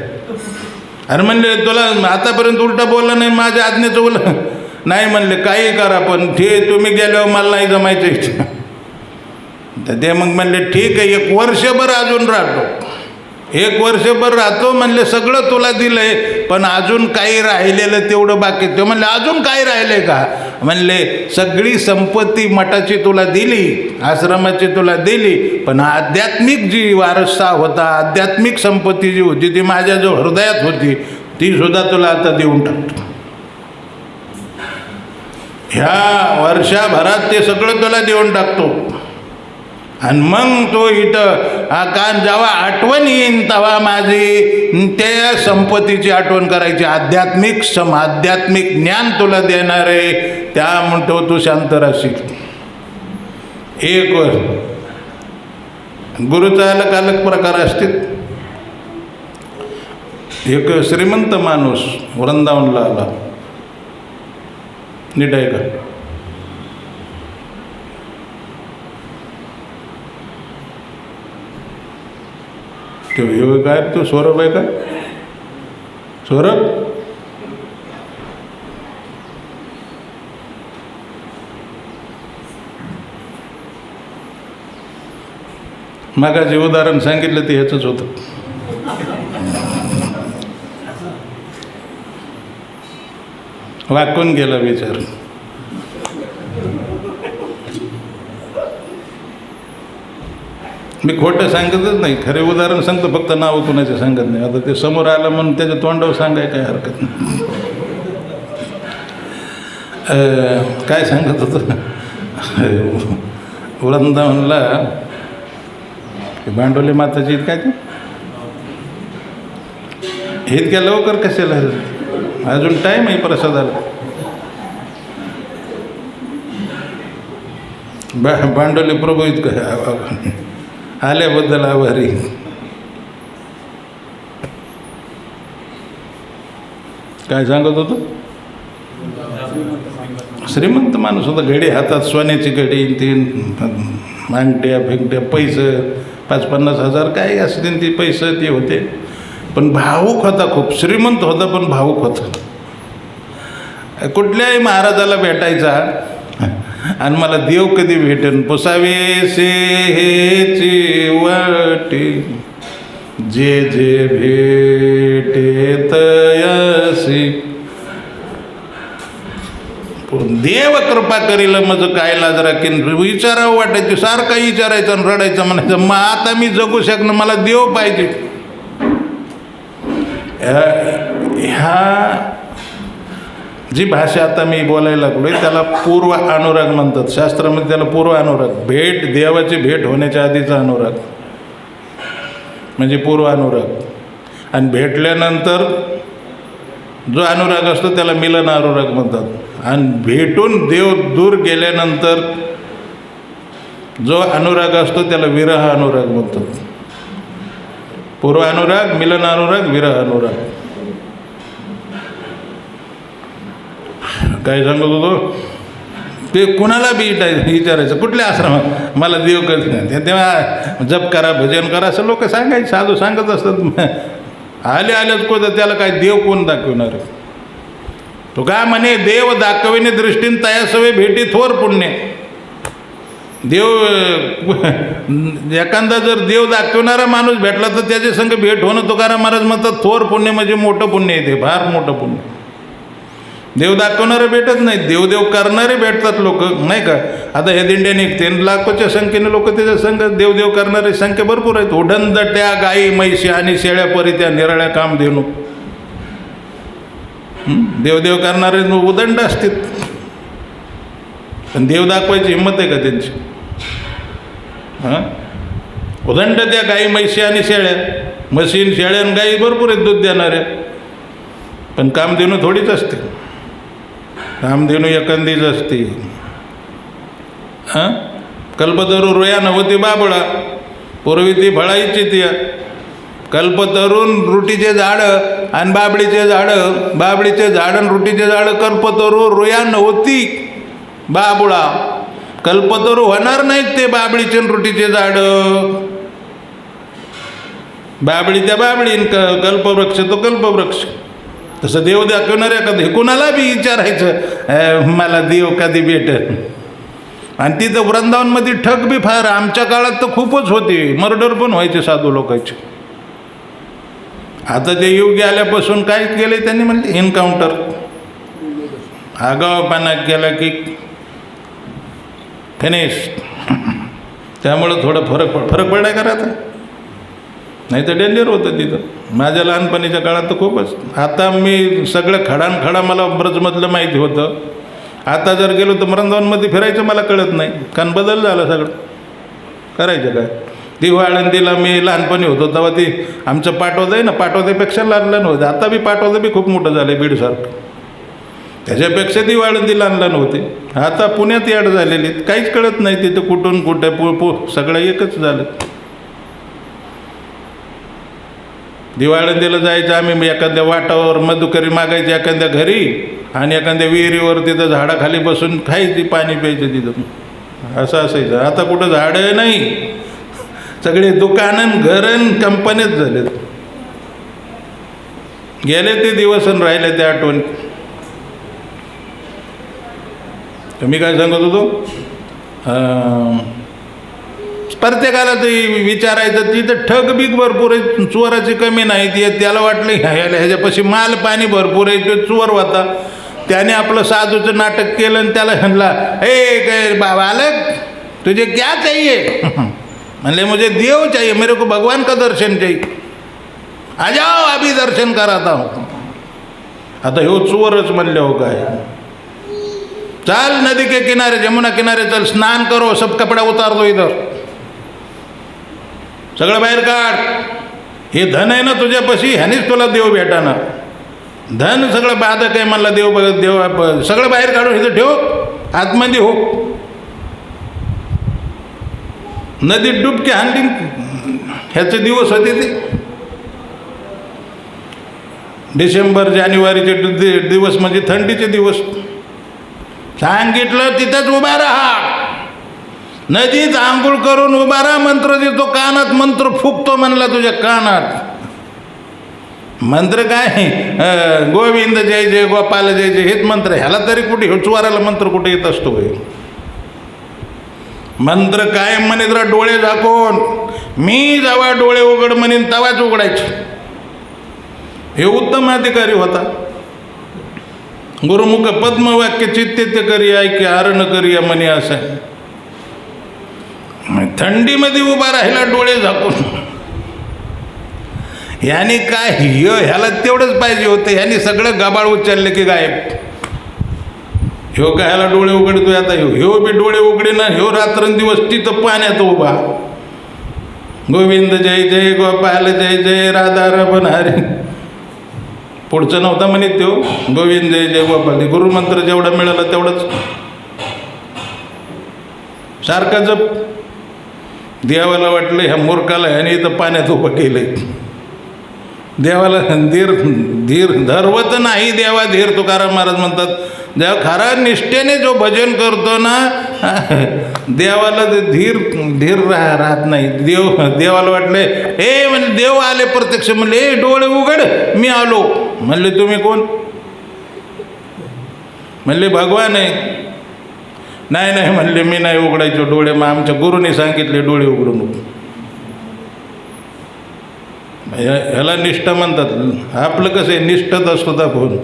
अरे म्हणले तुला आतापर्यंत उलटा बोलला नाही, माझ्या आज्ञेचं बोला नाही. म्हणले काही करा पण ते तुम्ही गेल्यावर मला नाही जमायचं इच्छा. तर ते मग म्हणले ठीक आहे, 1 वर्षभर अजून राहतो, 1 वर्षभर राहतो. म्हणले सगळं तुला दिलंय पण अजून काही राहिलेलं तेवढं बाकी. ते म्हणले अजून काही राहिलंय का. म्हणले सगळी संपत्ती मठाची तुला दिली, आश्रमाची तुला दिली, पण आध्यात्मिक जी वारसा होता, आध्यात्मिक संपत्ती जी होती ती माझ्या जो हृदयात होती ती सुद्धा तुला आता देऊन टाकतो. ह्या वर्षभरात ते सगळं तुला देऊन टाकतो. आणि मग तो इथं कारण जेव्हा आठवण येईन तेव्हा माझी त्या संपत्तीची आठवण करायची. आध्यात्मिक ज्ञान तुला देणार आहे, त्या म्हणतो तू शांत राहशील. एक गुरुचा अलग अलग प्रकार असतील. एक श्रीमंत माणूस वृंदावनला आला, नीट आहे का? तो काय तो सौरभ आहे का? सौरभ मागा जे उदाहरण सांगितलं ते ह्याचंच होतं. वाकून गेला विचार. मी खोटं सांगतच नाही, खरे उदाहरण सांगतो, फक्त नाव कुणाचे सांगत नाही. आता ते समोर आलं म्हणून त्याच्या तोंडावर सांगाय काय हरकत नाही. काय सांगत होतं, वृंदावनला भांडोली माताची काय ते इतक्या लवकर कशाला, अजून टाईम आहे प्रसादाला. भांडोली प्रभू इतकं आल्याबद्दल आभारी. काय सांगत होतो? श्रीमंत माणूस होता, घडी हातात सोन्याची घडी, तीन अंगठ्या फेंगट्या, पैसे 50-50 हजार काय असतील ती पैसे ते होते. पण भावूक होता, खूप श्रीमंत होता पण भावूक होता. कुठल्याही महाराजाला भेटायचा आणि मला देव कधी भेटेन, पुसावे से हेची वाटी जे जे भेटे तयासी. देव कृपा करील मज काय लाज राखीन. विचारावं वाटायचं, सारखा विचारायचं आणि रडायचं, म्हणायचं मग आता मी जगू शकणं, मला देव पाहिजे. ह्या जी भाषा आता मी बोलायला लागलोय त्याला पूर्व अनुराग म्हणतात. शास्त्रामध्ये त्याला पूर्व अनुराग, भेट देवाची भेट होण्याच्या आधीचा अनुराग म्हणजे पूर्व अनुराग. आणि भेटल्यानंतर जो अनुराग असतो त्याला मिलन अनुराग म्हणतात. आणि भेटून देव दूर गेल्यानंतर जो अनुराग असतो त्याला विरह अनुराग म्हणतात. पूर्व अनुराग, मिलन अनुराग, विरह अनुराग. काय सांगत होतो ते, कुणाला बी विचारायचं कुठल्या आश्रमात मला देव कधी नाही, तेव्हा जप करा, भजन करा असं लोक सांगायचे, साधू सांगत असतात. आल्याच कोण त्याला काय देव कोण दाखवणार? तो काय म्हणे, देव दाखविणे दृष्टीन तयासवे भेटी थोर पुण्य. देव एखादा जर देव दाखवणारा माणूस भेटला तर त्याच्या संग भेट होणं तुकाराम महाराज म्हणतात थोर पुण्य म्हणजे मोठं पुण्य आहे, ते फार मोठं पुण्य. देव दाखवणारे भेटत नाहीत, देवदेव करणारे भेटतात लोक, नाही का? आता हे दिंड्या निघते, लाखोच्या संख्येने लोक त्याच्या संघ देवदेव करणारी संख्या भरपूर आहेत. उडंदट्या गाई म्हैशी आणि शेळ्या परी त्या निराळ्या काम देणू देवदेव करणारे उदंड असतील, पण देव दाखवायची हिंमत आहे का त्यांची? उदंड त्या गाई म्हैशी आणि शेळ्या, म्हशीन शेळ्या आणि गाई भरपूर आहेत दूध देणाऱ्या, पण कामधेनू थोडीच असते. कामधेनू एखादीच असते. कल्पतरू रोया नव्हती बाबळा, पूर्वी ती फळायची ती. कल्पतरून रुटीचे झाडं आणि बाबळीचे झाडं, बाबळीचे झाड आणि रुटीचे झाडं. कल्पतरू रोया नव्हती बाबुळा, कल्पतरू होणार नाहीत ते बाबळीचे आणि रुटीचे झाडं. बाबळी त्या बाबळी, कल्पवृक्ष तो कल्पवृक्ष. तसं देव दाखवणाऱ्या कधी कुणाला बी विचारायचं मला देव कधी भेटेल. आणि तिथं वृंदावनमध्ये ठग बी फार. आमच्या काळात तर खूपच होते, मर्डर पण व्हायचे साधू लोकांचे. आता ते युग आल्यापासून काय केले त्यांनी, म्हणले एन्काउंटर. आगावपणा केला की फिनिश. त्यामुळं थोडं फरक पडाय करा आता, नाही तर डेंजर होतं तिथं. माझ्या लहानपणीच्या काळात तर खूपच. आता मी सगळं खडानखडा मला ब्रजमधलं माहिती होतं. आता जर गेलो तर वृंदावनमध्ये फिरायचं मला कळत नाही, कारण बदल झाला सगळं. करायचं काय. ती आळंदीला मी लहानपणी होतो तेव्हा ती आमचं पाटोदं आहे ना, पाटोद्यापेक्षा लहान होतं. आता बी पाटोदं बी खूप मोठं झालं आहे बीडसारखं. त्याच्यापेक्षा ती आळंदी लहान होती. आता पुण्यात याड झालेली, काहीच कळत नाही तिथं कुठून कुठे सगळं एकच झालं. दिवाळंदीला जायचं आम्ही एखाद्या वाटावर मधुकरी मागायची एखाद्या घरी आणि एखाद्या विहिरीवर तिथं झाडाखाली बसून खायची, पाणी प्यायचं तिथं. असं असायचं. आता कुठं झाडं नाही, सगळे दुकानं घरं कंपन्याच झाले. गेले ते दिवस आणि राहिले ते आठवण. मी काय सांगत होतो, प्रत्येकाला ते विचारायचं तिथं ठग बीग भरपूर आहे, चोराची कमी नाही. ती त्याला वाटलं ह्याच्यापाशी माल पाणी भरपूर आहे, तो चोर होता. त्याने आपलं साधूचं नाटक केलं आणि त्याला म्हणला, हे काय बालक तुझे क्या चाहिए? म्हणले मुझे देव चाहिए, मेरे को भगवान का दर्शन चाहिए, आ जाओ अभी दर्शन कराता हूँ. आता हो चोरच म्हणले हो काय. चल नदी के किनारे, जमुना किनारे चल, स्नान करो, सब कपड़ा उतार दो इधर, सगळं बाहेर काढ. हे धन आहे ना तुझ्यापाशी, ह्यानेच तुला देव भेटाना. धन सगळं बाधक आहे म्हणला देव. देव सगळं बाहेर काढून इथं ठेव, आतमध्ये हो. नदीत डुबकी हाणली. ह्याचे दिवस होते ते डिसेंबर जानेवारीचे दिवस, म्हणजे थंडीचे दिवस. सांगितलं तिथंच उभा राहा, नदीत आंघोळ करून उभा राहा, मंत्र देतो कानात, मंत्र फुकतो म्हणला तुझ्या कानात. मंत्र काय, गोविंद जय जय, गोपाल जय जय, हेच मंत्र. ह्याला तरी कुठे चोराला मंत्र कुठे येत असतो. मंत्र काय म्हणे, जरा डोळे झाकून, मी जेव्हा डोळे उघड म्हणेन तवाच उघडायचे. हे उत्तम अधिकारी होता. गुरुमुख पद्मवाक्य चित्ते करी ऐके आरण करी म्हणे असं. थंडीमध्ये उभा राहिला डोळे झाकून. ह्याने काय, ह्याला तेवढंच पाहिजे होतं. ह्याने सगळं गबाळ उचलले की गायब. ह्यो काय ह्याला डोळे उघडतोय आता, ह्यो बी डोळे उघडे ना, ह्यो रात्रंदिवस तिथं पाण्यात उभा. गोविंद जय जय, गोपाल जय जय, राधा रमण हरी. पुढचं नव्हता म्हणत तो, गोविंद जय जय गोपाल. गुरुमंत्र जेवढा मिळाला तेवढंच सारखा जप. देवाला वाटलं ह्या मूर्खाला ह्याने इथं पाण्यात उभं केलंय. देवाला धीर धरवत नाही देवा धीर. तुकाराम महाराज म्हणतात, जेव्हा खरा निष्ठेने जो भजन करतो ना, देवाला धीर राहत नाही. देवाला वाटले, हे म्हणजे देव आले प्रत्यक्ष, म्हणले ए डोळे उघड, मी आलो. म्हणले तुम्ही कोण? म्हणले भगवान आहे. नाही नाही म्हणले, मी नाही उघडायचो डोळे, मग आमच्या गुरुने सांगितले डोळे उघडू नको. ह्याला निष्ठा म्हणतात. आपलं कसं आहे, निष्ठत असतो आपण.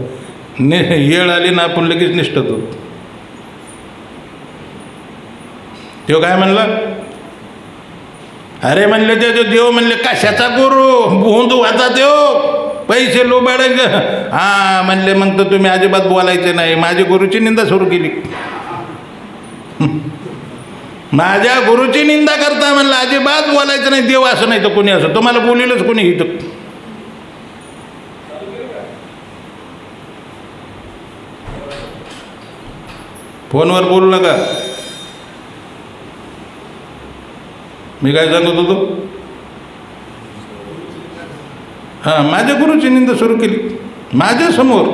येळ आली ना आपण लगेच निष्ठत होतो. तो काय म्हणला, अरे म्हणले ते देव, म्हणले कशाचा गुरु, भोंदू आता देव, पैसे लोबाडायचं. हां म्हणले, मग तर तुम्ही अजिबात बोलायचे नाही. माझ्या गुरुची निंदा सुरू केली. माझ्या गुरुची निंदा करता म्हणलं, अजिबात बोलायचं नाही. देव असं नाही तर कोणी असं, तुम्हाला बोलेलच कोणी इथं. फोनवर बोलू नका. मी काय सांगत होतो, हां माझ्या गुरुची निंदा सुरू केली माझ्यासमोर.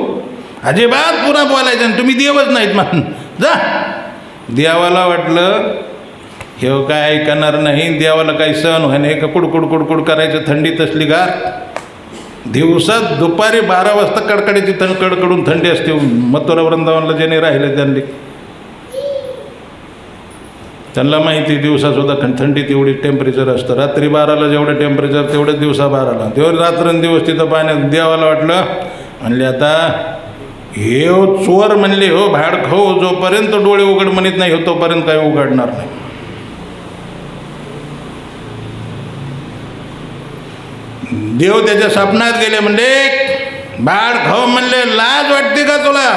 अजिबात पुन्हा बोलायचं आणि तुम्ही देवच नाहीत मान जा. देवाला वाटलं हे काय ऐकणार नाही, देवाला काही सहन व्हायला का कुडकुड कुडकुड करायचं. थंडीत असली गार, दिवसात दुपारी 12 वाजता कडकडाची कडकडून थंडी असते. मथुरा वृंदावनला ज्याने राहिले त्यांना माहिती, दिवसासुद्धा थंडीत एवढी टेम्परेचर असतं. रात्री 12ला जेवढं टेम्परेचर तेवढं दिवसा 12ला. तेवढं रात्रंदिवस तिथं पाण्यात. देवाला वाटलं, म्हणले आता हे चोर म्हणले हो भाड खाऊ, जोपर्यंत डोळे उघड म्हणत नाही हो तोपर्यंत काही उघडणार नाही. देव त्याच्या स्वप्नात गेले, म्हणले भाड खाऊ, म्हणले लाज वाटते का तुला?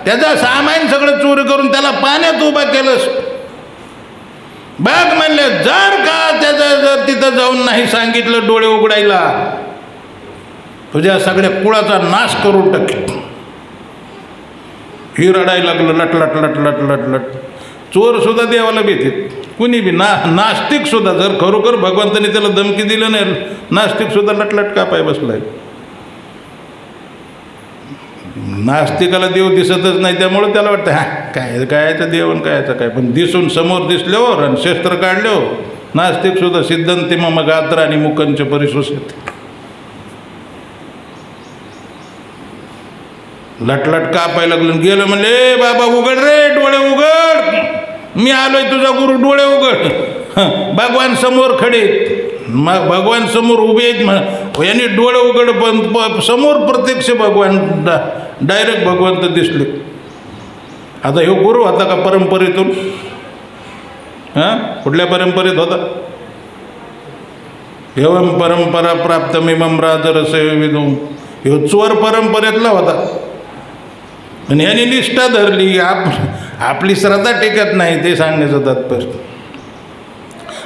त्याचं सामान सगळं चोरी करून त्याला पाण्यात उभा केलंस. बघ म्हणले, जर का त्याचं जर तिथं जाऊन नाही सांगितलं डोळे उघडायला, तुझ्या सगळ्या कुळाचा नाश करून टाकेल. ही रडायला लागलं, लट लट लट लट लट लट. चोर सुद्धा देवाला भीतीत, कुणी बी. नास्तिक सुद्धा, जर खरोखर भगवंताने त्याला धमकी दिलं नाही, नास्तिक सुद्धा लटलट का पाय बसलाय. नास्तिकाला देव दिसतच नाही, त्यामुळे त्याला वाटतं काय कायचं देव आणि कायचं काय. पण दिसून समोर दिसल्यावर आणि शस्त्र काढल्यावर नास्तिक सुद्धा सिद्धांती मम गात्र आणि मुखंच परिशोषित. लटलट कापाय लागलं. गेलं म्हणले, बाबा उघड रे, डोळे उघड, मी आलोय तुझा गुरु, डोळे उघड. भगवान समोर खडे, मग भगवान समोर उभे आहेत. यांनी डोळे उघड, पण समोर प्रत्यक्ष भगवान, डायरेक्ट भगवंत दिसले. आता ह्यो गुरु होता का परंपरेतून? कुठल्या परंपरेत होता? एवं परंपरा प्राप्त मिमम राजरसे विदुम. ह्यो चोर परंपरेतला होता. आणि ह्याने निष्ठा धरली. आपली श्रद्धा टेकत नाही, ते सांगण्याचं तात्पर्य.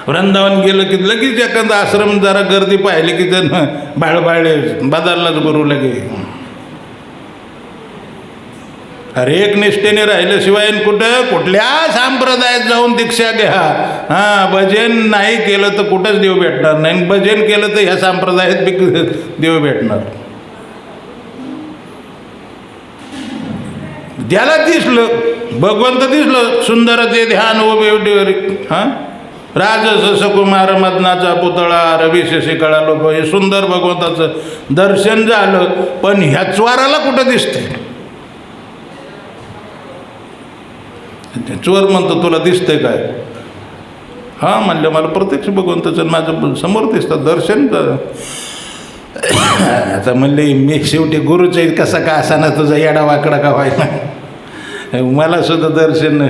वृंदावन गेलं की लगेच एखादा आश्रम जरा गर्दी पाहिली की त्यानं बाळबाळे बदललाच गुरु लगे. अरे एक निष्ठेने राहिल्याशिवाय कुठल्या संप्रदायात जाऊन दीक्षा घ्या. भजन नाही केलं तर कुठंच देव भेटणार नाही, भजन केलं तर ह्या संप्रदायात बी देव भेटणार. ज्याला दिसलं भगवंत दिसलं, सुंदर ते ध्यान व बेवटीवर. राजस सकुमार मदनाचा पुतळा रवी शशिकळा लोक, हे सुंदर भगवंताचं दर्शन झालं. पण ह्या चोराला कुठं दिसतंय? चोर म्हणतो, तुला दिसतंय काय? म्हणलं, मला प्रत्यक्ष भगवंताचं माझं समोर दिसतं, दर्शन. आता म्हणले, मी शेवटी गुरुचे कसा का असा तुझा येडा वाकडा का व्हायला, मला सुद्धा दर्शन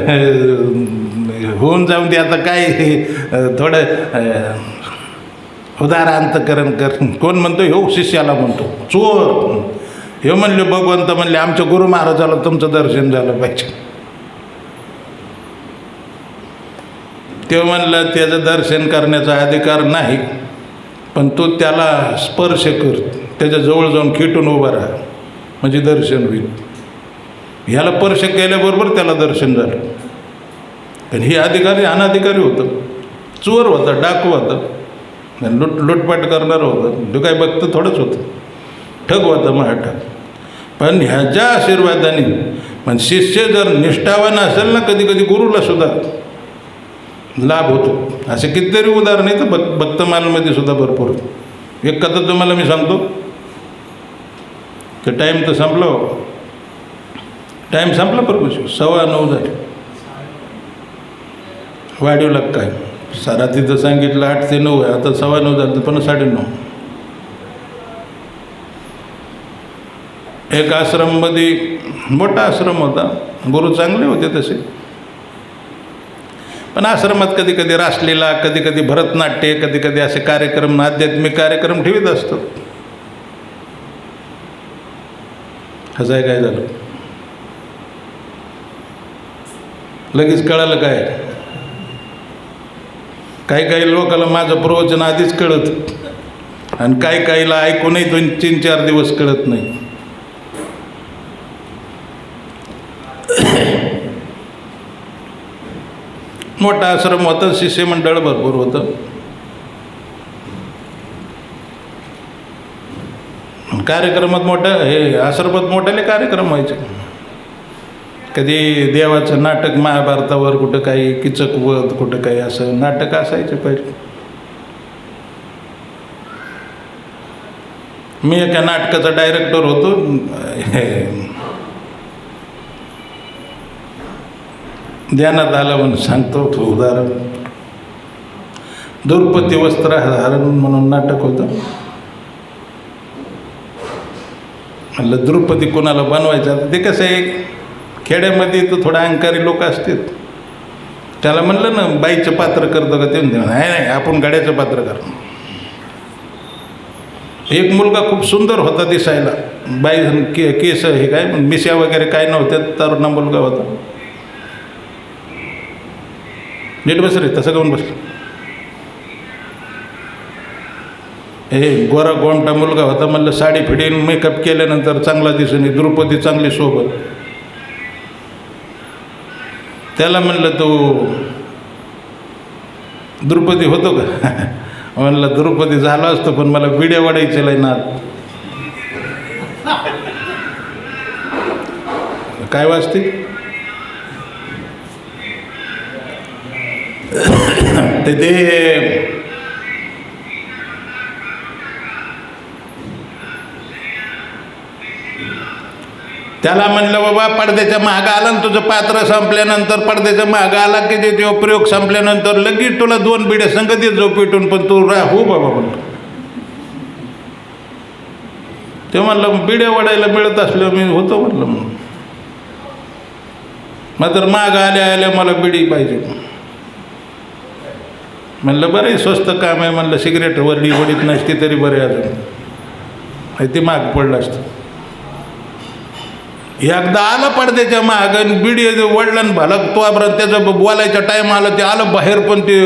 होऊन जाऊन दे. आता काय थोडं उदारांतकरण कर. कोण म्हणतो? ह्यो शिष्याला म्हणतो चोर. हे म्हणले भगवंत म्हणले, आमच्या गुरु महाराजाला तुमचं दर्शन झालं पाहिजे. ते म्हणलं, त्याचं दर्शन करण्याचा अधिकार नाही, पण तो त्याला स्पर्श कर, त्याच्या जवळ जाऊन खेटून उभा राहा, म्हणजे दर्शन होईल. ह्याला स्पर्श केल्याबरोबर त्याला दर्शन झालं. पण हे अधिकारी अनाधिकारी होतं, चोर होता, डाकू होता, लुटपाट करणारं होतं. तो काय बघतं थोडंच होतं, ठग होता महाठग. पण ह्याच्या आशीर्वादाने, पण शिष्य जर निष्ठावान असेल ना, कधी कधी गुरुला सुद्धा लाभ होतो. असे कितीतरी उदाहरण आहे. तर भक्तमालमध्ये सुद्धा भरपूर. एक कथा तुम्हाला मी सांगतो. तर टाईम तर संपला, टाईम संपला बरोबर. 9:15 झाले. वाढीवला काय सारा तिथं सांगितलं 8 ते 9 आहे, आता 9:15 झालं, पण 9:30. एक आश्रममध्ये, मोठा आश्रम होता, गुरु चांगले होते तसे. पण आश्रमात कधी कधी रासलीला, कधी कधी भरतनाट्य, कधी कधी असे कार्यक्रम, आध्यात्मिक कार्यक्रम ठेवीत असतात. हसाय काय झालं? लगेच कळालं काय? काही लोकांना माझं प्रवचन आधीच कळत, आणि काहीला ऐकूनही 3-4 दिवस कळत नाही. मोठा आश्रम होता, शिष्यमंडळ भरपूर होतं. कार्यक्रमात मोठं, हे आश्रमात मोठ्याले कार्यक्रम व्हायचे. कधी देवाचं नाटक महाभारतावर, कुठं काही किचकवध, कुठं काही असं नाटक असायचे पहिले. मी एका नाटकाचा डायरेक्टर होतो. ध्यानात आलं म्हणून सांगतो उदाहरण. द्रौपदी वस्त्रहरण म्हणून नाटक होतं. म्हणलं द्रौपदी कोणाला बनवायचं? ते कसं आहे, खेड्यामध्ये तर थोडा अहंकारी लोक असतात. त्याला म्हणलं ना, बाईचं पात्र करतो का? ते नाही, आपण गाड्याचं पात्र कर. एक मुलगा खूप सुंदर होता दिसायला, बाई केस हे काय मिश्या वगैरे काय नव्हत्या, तरुणा मुलगा होता. नीट बस रे, तसं काऊन बसलं? हे गोरा गोमटा मुलगा होता, म्हणलं साडी फिडीन मेकअप केल्यानंतर चांगला दिसून, द्रुपदी चांगली सोबत. त्याला म्हणलं तो द्रुपदी होतो का? म्हणलं द्रुपदी झाला असतो, पण मला बिड्या वाढायचे लय नाद. काय वाजते? ते त्याला म्हणलं बाबा पडद्याच्या मागं आला ना तुझं पात्र संपल्यानंतर, पडद्याच्या मागं आला की ते प्रयोग संपल्यानंतर लगेच तुला 2 बिड्या संगत येत जाऊ पेटून, पण तू हो बाबा म्हणलं. ते म्हणलं बिड्या वाढायला मिळत असलं मी होतो म्हणलं. मात्र मागं आल्या आल्या मला बिडी पाहिजे. म्हणलं बरं स्वस्त काम आहे म्हणलं, सिगरेट वरडी वडीत नसती तरी बरे अजून ते माग पडलं असतं. एकदा आलं पडद्याच्या मागं बिडी वडलं भलं तो बरं, त्याचं बोलायचा टाईम आला ते आलं बाहेर, पण ते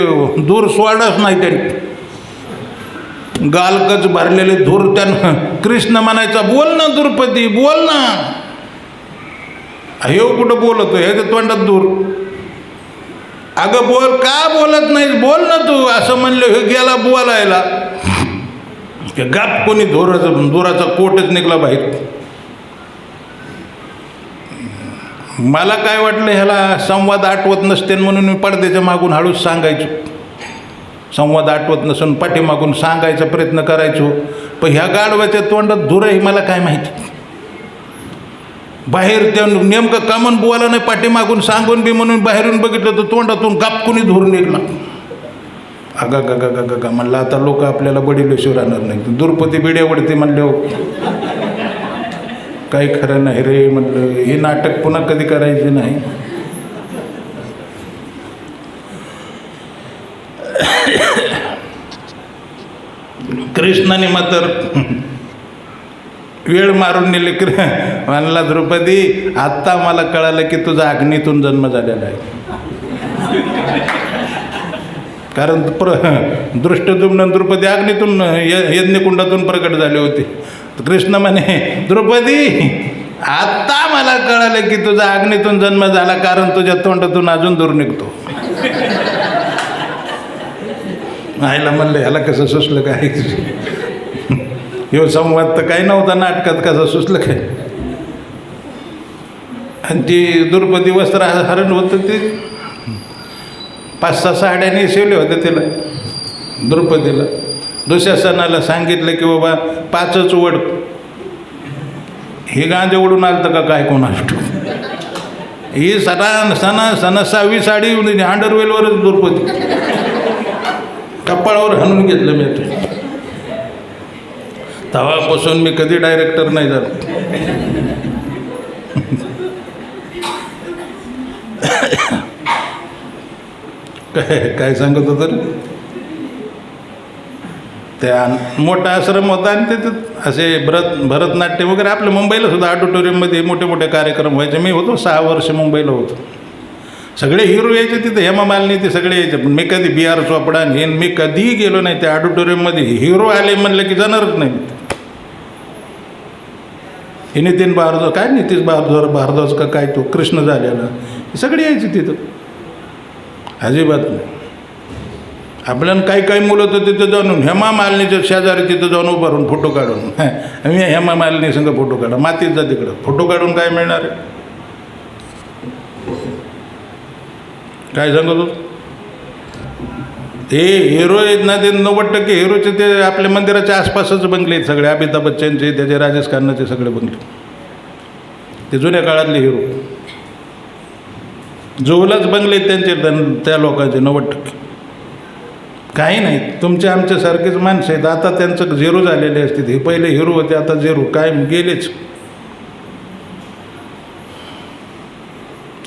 धूर सोडच नाही त्याने. गालकच भरलेले धूर. त्यानं कृष्ण म्हणायचा बोल ना द्रुपदी बोल ना. हे कुठं बोलतो, हे तर तोंडात धूर. अगं बोल, का बोलत नाही, बोल ना तू, असं म्हणलं. हे गेला बोलायला, गाप कोणी धुराचा कोटच निघला बाहेर. मला काय वाटलं ह्याला संवाद आठवत नसते म्हणून मी पडद्याच्या मागून हळूच सांगायचो. संवाद आठवत नसून पाठीमागून सांगायचा प्रयत्न करायचो. पण ह्या गाढवाच्या तोंडात धूर आहे मला काय माहिती. बाहेर त्या नेमकं कामून बोला नाही, पाठीमागून सांगून बी म्हणून बाहेरून बघितलं तर तोंडातून गापकुनी धूर निघला. अगा गा गा गा गा म्हणलं आता लोक आपल्याला बडीलेशिव राहणार नाही. द्रुपदी बिड्या वडते म्हणल्यावर काही खरं नाही रे म्हटलं. हे नाटक पुन्हा कधी करायचे नाही. कृष्णाने मात्र वेळ मारून नेले. म्हणला द्रुपदी आत्ता मला कळालं की तुझा अग्नीतून जन्म झालेला आहे. कारण दृष्टद्युम्न द्रुपदी अग्नीतून यज्ञकुंडातून प्रकट झाले होते. कृष्ण म्हणे द्रुपदी आत्ता मला कळालं की तुझा अग्नीतून जन्म झाला, कारण तुझ्या तोंडातून अजून दूर निघतो. आईला म्हणलं ह्याला कसं सुचलं काय. ह्यो संवाद तर काही नव्हता नाटकात, कसं सुचलं काय. आणि ती द्रुपदी वस्त्र हरण होतं ते 5-6 साड्या नेसवल्या होत्या तिला द्रुपदीला. दुःशासनाला सांगितलं की बाबा 5च वड. हे गांजे ओढून आलं का काय कोणाष्ट. ही सणा 6वी साडी अंडरवेलवरच द्रुपदी कपाळावर हाणून घेतलं मी. तेव्हापासून मी कधी डायरेक्टर नाही झालो. काय सांगत होतं त्या मोठा आश्रम होता आणि त्याच्यात असे भरतनाट्य वगैरे आपल्या मुंबईला सुद्धा ऑडिटोरियममध्ये मोठे मोठे कार्यक्रम व्हायचे. मी होतो 6 वर्ष मुंबईला होतो. सगळे हिरो यायचे तिथे, हेमा मालिनी ते सगळे यायचे. पण मी कधी BR चोपडा हे मी कधीही गेलो नाही त्या ऑडिटोरियममध्ये. हिरो आले म्हणलं की जाणारच नाही. हे नितीन भारद्वाज काय नितीश भारद्वाज का काय तो कृष्ण झालेला सगळे यायचे तिथं. अजिबात नाही. आपल्याला काही मुलं तर तिथं जाऊन हेमा मालिनीच्या शेजारी तिथं जाऊन उभं राहून फोटो काढून मी हेमा मालिनी संग फोटो काढा. मातीत जा तिकडं फोटो काढून काय मिळणार आहे. काय सांगतो ते हिरो आहेत ना ते 90% हिरोचे ते आपल्या मंदिराच्या आसपासच बंगले आहेत सगळे. अमिताभ बच्चनचे त्याचे राजेश खन्नाचे सगळे बंगले ते जुन्या काळातले हिरो. जोलाच बंगले आहेत त्यांचे त्या लोकांचे 90%. काही नाही. तुमच्या आमच्यासारखेच माणसं आहेत. आता त्यांचं झिरो झालेले असते. हे पहिले हिरो होते आता झिरो काय गेलेच.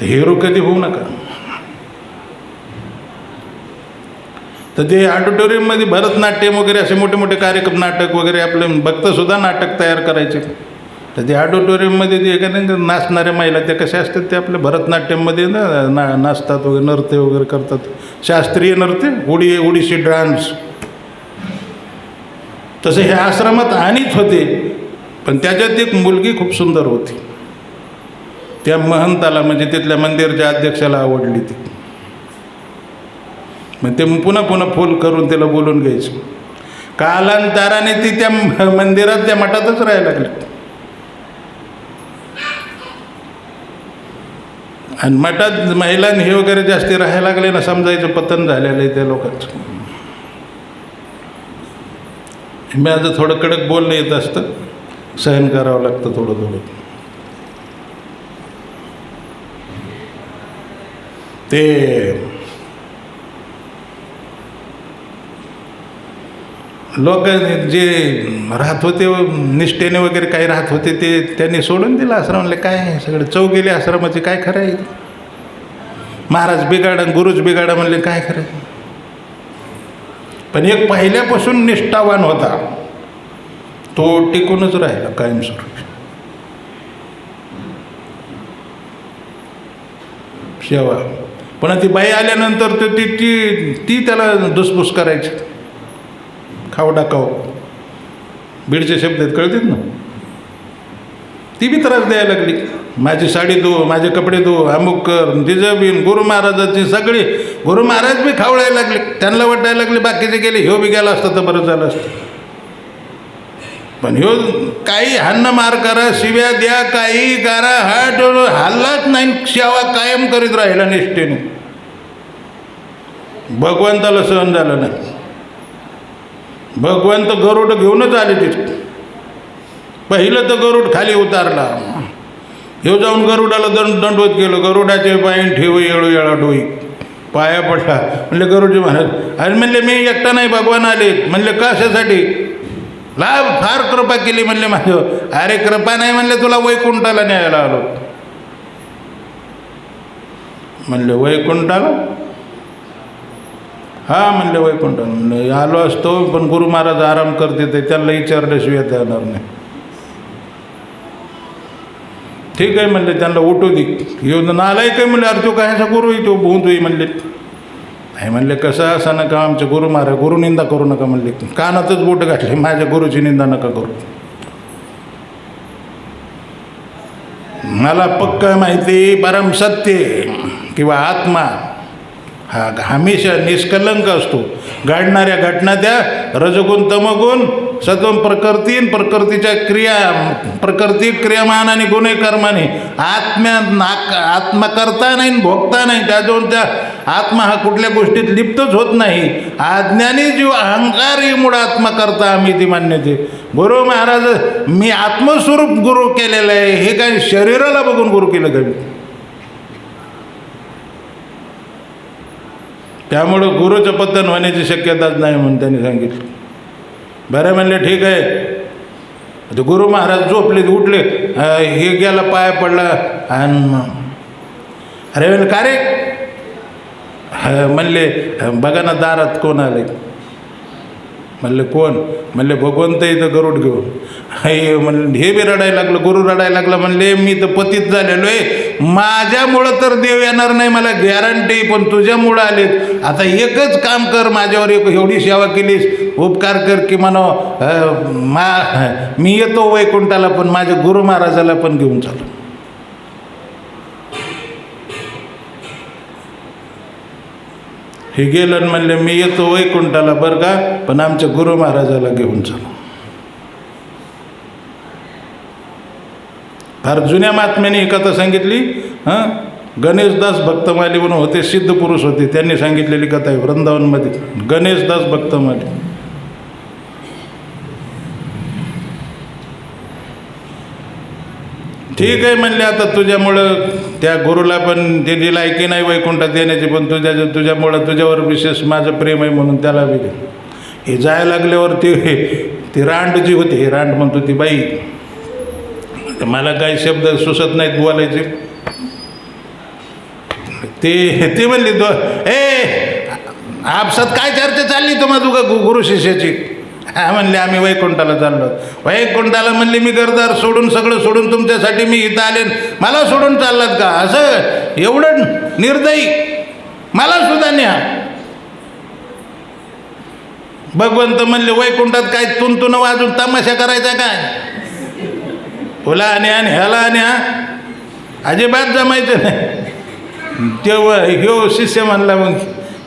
हिरो कधी होऊ नका. तर ते ऑडिटोरियममध्ये भरतनाट्यम वगैरे असे मोठे मोठे कार्यक्रम नाटक वगैरे आपले भक्तसुद्धा नाटक तयार करायचे. तर ते ऑडिटोरियममध्ये ते का नाही नाचणाऱ्या महिला त्या कशा असतात ते आपल्या भरतनाट्यममध्ये नाचतात वगैरे, नृत्य वगैरे करतात, शास्त्रीय नृत्य, ओडिशी डान्स. तसं हे आश्रमात आणीत होते. पण त्याच्यात एक मुलगी खूप सुंदर होती. त्या महंताला म्हणजे तिथल्या मंदिरच्या अध्यक्षाला आवडली ती. मग ते पुन्हा पुन्हा फोन करून त्याला बोलून घ्यायचं. कालांतराने ती त्या मंदिरात त्या मठातच राहायला लागली. आणि मठात महिलांनी हे वगैरे जास्ती राहायला लागले ना, समजायचं पतन झालेलं आहे त्या लोकांचं. माझं थोडं कडक बोलणं येत असतं, सहन करावं लागतं थोडं थोडं. ते लोक जे राहत होते निष्ठेने वगैरे काही राहत होते ते त्यांनी सोडून दिलं आश्रमाला. काय सगळे चव गेले आश्रमाचे, काय खरं आहे. महाराज बिघाडा, गुरुच बिघाडा म्हणले, काय खरं. पण एक पहिल्यापासून निष्ठावान होता, तो टिकूनच राहिला कायमस्वरूपी. सेवा. पण ती बाई आल्यानंतर तर ती त्याला धुसफूस करायची, खावडा खाऊ, बीडचे शब्द आहेत कळतात ना. ती बी त्रास द्यायला लागली, माझी साडी धु, माझे कपडे धु, अमुक कर, जिजाबीन, गुरु महाराजाची सगळी. गुरु महाराज बी खावडायला लागले. त्यांना वाटायला लागले बाकीचे गेले, ह्यो बी गेला असता तर बरं झालं असतं. पण ह्यो काही हान्न मार करा, शिव्या द्या, काही करा, हल्लाच नाही, सेवा कायम करीत राहिला निष्ठेने. भगवंताला सहन झालं नाही. भगवंत गरुड घेऊनच आले तिथे. पहिलं तर गरुड खाली उतारला, ह्यो जाऊन गरुडाला दंडवत केलं. गरुडाचे पायन ठेव येळू येळा डोई, पाया पडला. म्हणले गरुडजी महाराज. अरे म्हणले मी एकटा नाही, भगवान आले. म्हणले कशासाठी. लाभ फार कृपा केली म्हणले माझं. अरे कृपा नाही म्हणले, तुला वैकुंठाला न्यायला आलो. म्हणले वैकुंठाला. हा म्हणले वैकुंठाला. म्हणले आलो असतो, पण गुरु महाराज आराम करते, ते त्यांना विचारल्याशिवाय येणार नाही. ठीक आहे म्हणले, त्यांना उठू दे. येऊन आलाय काय म्हणले. अरे तो कायचा गुरु आहे तो, भोंतोय म्हणले. नाही म्हणले कसं असं नका, आमचे गुरु महाराज, गुरु निंदा करू नका म्हणले. कानातच बोट घातले, माझ्या गुरुची निंदा नका करू. मला पक्क माहिती, परम सत्य किंवा आत्मा हा हमेशा निष्कलंक असतो. घडणाऱ्या घटना त्या रजगुण तमगुण सत्वम प्रकृती, प्रकृतीच्या क्रिया, प्रकृती क्रियामान आणि गुन्हे कर्माने आत्मा करता नाही, भोगता नाही. त्याजवळ त्या आत्मा हा कुठल्या गोष्टीत लिप्तच होत नाही. अज्ञानी जीव अहंकार मुळे आत्मा करता आम्ही ती मान्यते. गुरु महाराज मी आत्मस्वरूप गुरु केलेलं आहे, हे काय शरीराला बघून गुरु केलं का. त्यामुळं गुरुचं पतन होण्याची शक्यताच नाही म्हणून त्यांनी सांगितलं. बरं म्हणले ठीक आहे. तर गुरु महाराज झोपले, उठले, हे गेला पाया पडला. आणि अरे म्हणले का रे. म्हणले बघा ना दारात कोण आले. म्हणले कोण. म्हणले भगवंत इथं गरुड घेऊन. हे म्हणले, हे बी रडायला लागलं, गुरु रडायला लागला. म्हणले मी तर पतित झालेलो आहे, माझ्यामुळं तर देव येणार नाही मला गॅरंटी, पण तुझ्यामुळं आलेत. आता एकच काम कर, माझ्यावर एवढी सेवा केलीस, उपकार कर की म्हणा मी येतो वैकुंठाला, पण माझ्या गुरु महाराजाला पण घेऊन चालू. हे गेलं म्हणले मी येतो वैकुंठाला बरं का, पण आमच्या गुरु महाराजाला घेऊन चालू. फार जुन्या महात्म्याने ही कथा सांगितली. गणेशदास भक्तमाली म्हणून होते, सिद्ध पुरुष होते, त्यांनी सांगितलेली कथा आहे वृंदावनमध्ये. गणेशदास भक्तमाली. ठीक आहे म्हणले, आता तुझ्यामुळं त्या गुरुला पण त्याची लायकी नाही वैकुंठात येण्याची, पण तुझ्यामुळं तुझ्यावर विशेष माझं प्रेम आहे म्हणून त्याला बी. हे जायला लागल्यावर ती रांड जी होती, हे रांड म्हणतो ती बाई, मला काही शब्द सुचत नाहीत बोलायचे. ते म्हणले आपसात काय चर्चा चालली तुम्हाला तुका गुरु शिष्याची. हा म्हणले आम्ही वैकुंठाला चाललो. वैकुंठाला म्हणले मी घरदार सोडून सगळं सोडून तुमच्यासाठी मी इथं आले, मला सोडून चाललात का? असं एवढं निर्दयी, मला सुद्धा न्या. भगवंत म्हणले वैकुंठात काय तुंतुन वाजून तमाशा करायचा काय? तुला न्या आणि ह्याला न्या, अजिबात जमायचं नाही. तेव्हा ह्यो शिष्य म्हणला मग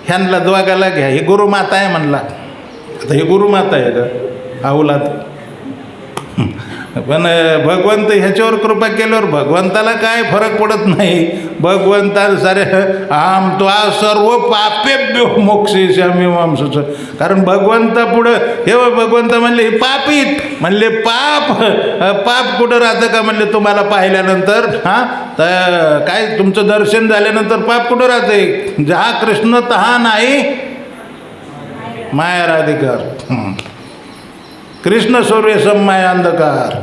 ह्यांना दोघाला घ्या, ही गुरुमाता आहे म्हणला. आता ही गुरुमाता आहे का अवलाद? पण भगवंत ह्याच्यावर कृपा केल्यावर भगवंताला काय फरक पडत नाही. भगवंता सारे आम तो सर्व पापेभ्यो मोक्षयिष्यामि मांसच. कारण भगवंता पुढं हे भगवंत म्हणले हे पापीत, म्हणले पाप कुठं राहतं का? म्हणले तुम्हाला पाहिल्यानंतर हां तर काय तुमचं दर्शन झाल्यानंतर पाप कुठं राहते? जहा कृष्ण तहा नाही माया राधिकार. कृष्ण सूर्य सममाया अंधकार.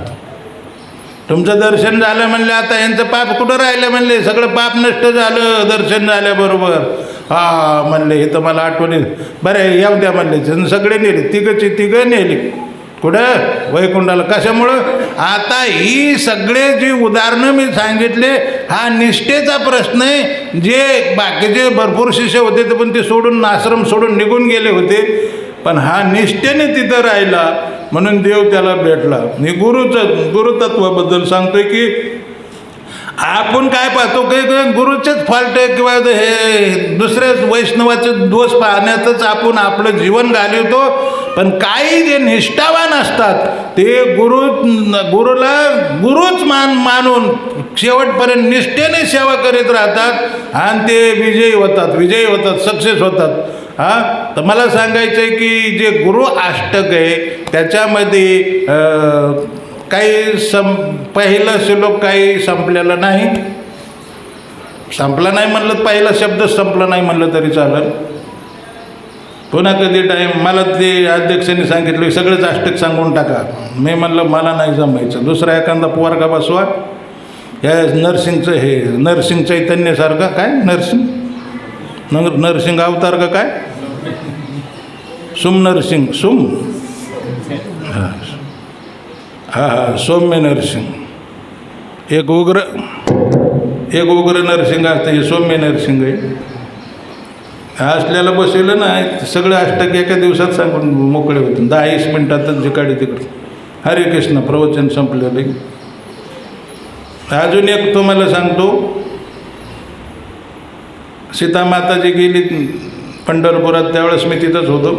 तुमचं दर्शन झालं म्हणले आता यांचं पाप कुठं राहिलं? म्हणले सगळं पाप नष्ट झालं दर्शन झाल्याबरोबर. हा म्हणले हे तर मला आठवणी बरं येऊ द्या म्हणले. सगळे नेले, तिघं नेली कुठं? वैकुंठाला. कशामुळं? आता ही सगळे जी उदाहरणं मी सांगितले हा निष्ठेचा प्रश्न आहे. जे बाकीचे भरपूर शिष्य होते ते पण ते सोडून आश्रम सोडून निघून गेले होते, पण हा निष्ठेने तिथं राहिला म्हणून देव त्याला भेटला. मी गुरुतत्वाबद्दल सांगतोय की आपण काय पाहतो की गुरुचेच फॉल्ट आहे किंवा हे दुसऱ्या वैष्णवाचे दोष पाहण्यातच आपण आपलं जीवन घालवतो. पण काही जे निष्ठावान असतात ते गुरुला गुरुच मानून शेवटपर्यंत निष्ठेने सेवा करीत राहतात आणि ते विजयी होतात, सक्सेस होतात. हां तर मला सांगायचं आहे की जे गुरु अष्टक आहे त्याच्यामध्ये काही पहिलं श्लोक काही संपलेलं नाही. संपला नाही म्हणलं, पहिला शब्द संपला नाही म्हणलं तरी चालेल. पुन्हा कधी टाईम मला ते अध्यक्षांनी सांगितलं सगळंच अष्टक सांगून टाका. मी म्हणलं मला नाही जमायचं. दुसरा एखादा पोरगा बसवा. या नरसिंग चैतन्यसारखं काय नरसिंग अवतार का काय नरसिंग हां सौम्य नरसिंग. एक उग्र नरसिंग असतं, हे सौम्य नरसिंग आहे. असल्याला बसवलं ना सगळं अष्टक एका दिवसात सांगून मोकळे होते. 10-20 मिनिटातच जिकाडी तिकडे हरे कृष्ण प्रवचन संपलेलं. अजून एक तुम्हाला सांगतो. सीता माताजी गेली पंढरपुरात, त्यावेळेस मी तिथंच होतो.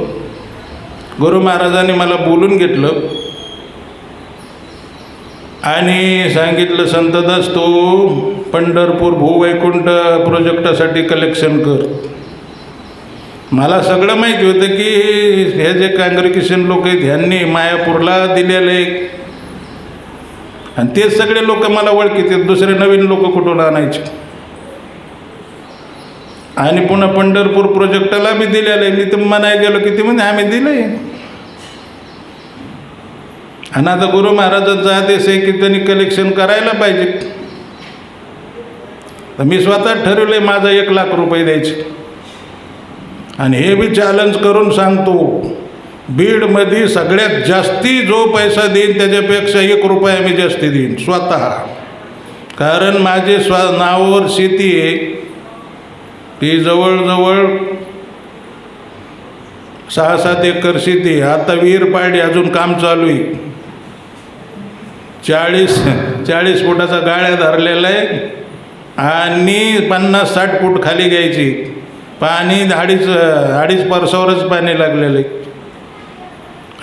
गुरु महाराजांनी मला बोलून घेतलं आणि सांगितलं संतदास तू पंढरपूर भूवैकुंठ प्रोजेक्टासाठी कलेक्शन कर. मला सगळं माहिती होतं की हे जे काँग्रेगेशन लोक आहेत ह्यांनी मायापूरला दिलेलं आहे आणि तेच सगळे लोक मला ओळखीत, दुसरे नवीन लोक कुठून आणायचे. आणि पुन्हा पंढरपूर प्रोजेक्टाला बी दिलेलं आहे. मी तर म्हणाय गेलो की ते म्हणजे आम्ही दिलं आहे. आणि आता गुरु महाराजांचा आदेश आहे की त्यांनी कलेक्शन करायला पाहिजे. तर मी स्वतः ठरवलं आहे माझा 1 लाख रुपये द्यायचे. आणि हे बी चॅलेंज करून सांगतो, बीडमध्ये सगळ्यात जास्ती जो पैसा देईन त्याच्यापेक्षा 1 रुपया मी जास्ती देईन स्वतः. कारण माझे नावावर शेती आहे, ती जवळजवळ 6-7 एकर शेती. आता विहीर पाडली, अजून काम चालू आहे. 40 फुटाचा गाळ्या धरलेला आहे आणि 50-60 फूट खाली घ्यायची. पाणी अडीच परसावरच पाणी लागलेलं आहे.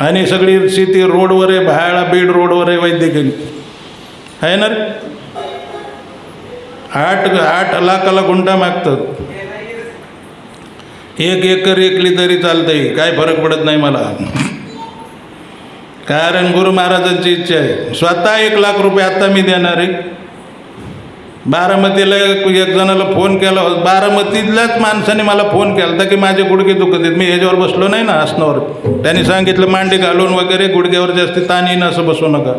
आणि सगळी शेती रोडवर आहे, भायाळा बीड रोडवर आहे. वैद्यकीय आहे ना रे. 8 लाखाला गुंठा मागतात. 1 एकर एकली तरी चालतंय, काय फरक पडत नाही मला. कारण गुरु महाराजांची इच्छा आहे. स्वतः 1 लाख रुपये आत्ता मी देणार आहे. बारामतीला एक जणाला फोन केला, बारामतीलाच माणसाने मला फोन केला होता की माझे गुडघे दुखत आहेत. मी ह्याच्यावर बसलो नाही ना आसनावर. त्यांनी सांगितलं मांडी घालून वगैरे गुडघ्यावर जास्ती ताण येईन असं बसू नका.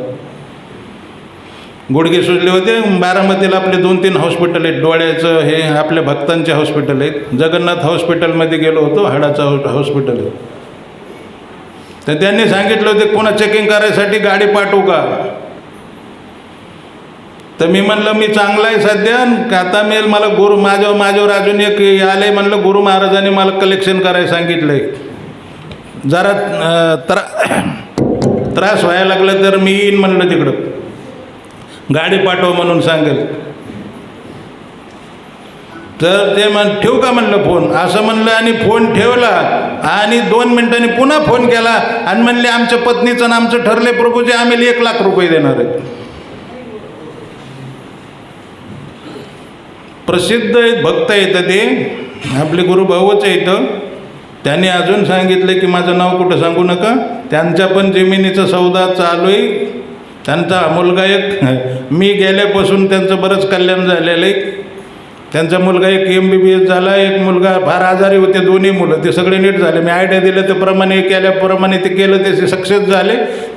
गुडघे सुजले होते. बारामतीला आपले 2-3 हॉस्पिटल आहेत डोळ्याचं, हे आपल्या भक्तांचे हॉस्पिटल आहेत. जगन्नाथ हॉस्पिटलमध्ये गेलो होतो, हाडाचं हॉस्पिटल आहे. तर त्यांनी सांगितलं होते पुन्हा चेकिंग करायसाठी गाडी पाठवू का? तर मी म्हणलं मी चांगला आहे सध्या, आता मी मला माझ्यावर अजून एक आले, म्हणलं गुरु महाराजांनी मला कलेक्शन करायला सांगितलं आहे, जरा त्रास व्हायला लागला तर मी येईन म्हणलं तिकडं, गाडी पाठव म्हणून सांगेल. तर ते ठेवू का म्हणलं फोन, असं म्हणलं आणि फोन ठेवला आणि 2 मिनिटांनी पुन्हा फोन केला आणि म्हणले आमच्या पत्नीचं आणि आमचं ठरले प्रभूजी आम्ही 1 लाख रुपये देणार आहेत. प्रसिद्ध भक्त येतं ते आपले गुरुभाऊच येतं. त्यांनी अजून सांगितलं की माझं नाव कुठं सांगू नका, त्यांच्या पण जमिनीचा सौदा चालू आहे. त्यांचा मुलगा एक, मी गेल्यापासून त्यांचं बरंच कल्याण झालेलं आहे. त्यांचा मुलगा एक MBBS झाला, एक मुलगा फार आजारी होते, दोन्ही मुलं ते सगळे नीट झाले. मी आयडिया दिलं त्याप्रमाणे केल्याप्रमाणे ते केलं, ते सक्सेस झाले.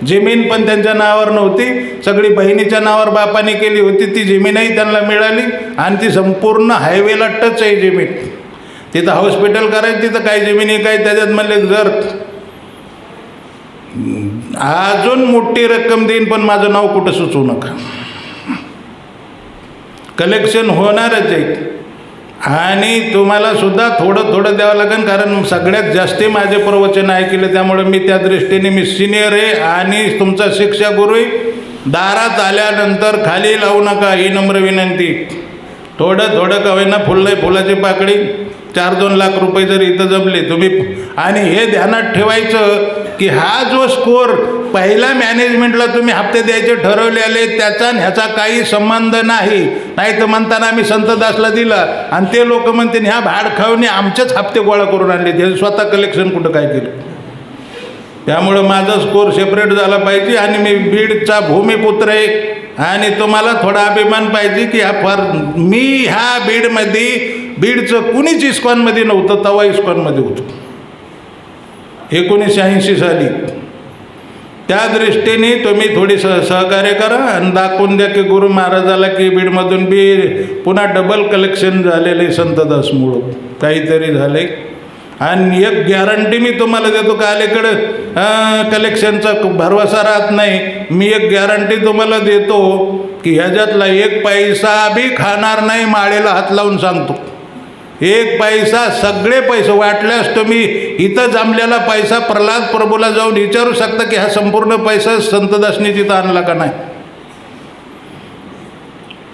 जमीन पण त्यांच्या नावावर नव्हती, सगळी बहिणीच्या नावावर बापाने केली होती. ती जमीनही त्यांना मिळाली आणि ती संपूर्ण हायवेला टच आहे जमीन. तिथं हॉस्पिटल करायचं, तिथं काही जमिनी काय त्याच्यात म्हणले जर अजून मोठी रक्कम देईन पण माझं नाव कुठं सुचवू नका. कलेक्शन होणारच आहे आणि तुम्हाला सुद्धा थोडं थोडं द्यावं लागेल, कारण सगळ्यात जास्ती माझे प्रवचन ऐकले, त्यामुळे मी त्या दृष्टीने मी सिनियर आहे आणि तुमचा शिक्षा गुरु आहे. दारात आल्यानंतर खाली लावू नका ही नम्र विनंती. थोडं थोडं का होईना फुलाची पाकळी 4-2 लाख रुपये जर इथं जमले तुम्ही, आणि हे ध्यानात ठेवायचं की हा जो स्कोर पहिला मॅनेजमेंटला तुम्ही हप्ते द्यायचे ठरवलेले त्याचा ह्याचा काही संबंध नाही. नाही तर म्हणताना आम्ही संतदासला दिला आणि ते लोक म्हणते ह्या भाडखाऊने आमचेच हप्ते गोळा करून आणले, ते स्वतः कलेक्शन कुठं काय केलं. त्यामुळं माझा स्कोर सेपरेट झाला पाहिजे आणि मी बीडचा भूमिपुत्र आहे आणि तुम्हाला थोडा अभिमान पाहिजे की मी ह्या बीडचं कुणीच इस्कॉनमध्ये नव्हतं, तवा इस्कॉनमध्ये होतो 1980 साली. त्या दृष्टीने तुम्ही थोडी सहकार्य करा आणि दाखवून द्या की गुरु महाराजाला की बीडमधून बी पुन्हा डबल कलेक्शन झालेले संतदासमुळं काहीतरी झाले. आणि एक गॅरंटी मी तुम्हाला देतो का अलीकडं कलेक्शनचा भरवसा राहत नाही. मी एक गॅरंटी तुम्हाला देतो की ह्याच्यातला 1 पैसा बी खाणार नाही, माळेला हात लावून सांगतो. 1 पैसा, सगळे पैसे वाटल्यास तुम्ही इथं जमलेला पैसा प्रल्हाद प्रभूला जाऊन विचारू शकता की हा संपूर्ण पैसा संतदासनी तिथं आणला का नाही.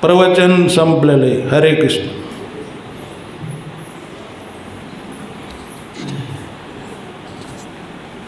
प्रवचन संपलेलं आहे. हरे कृष्ण.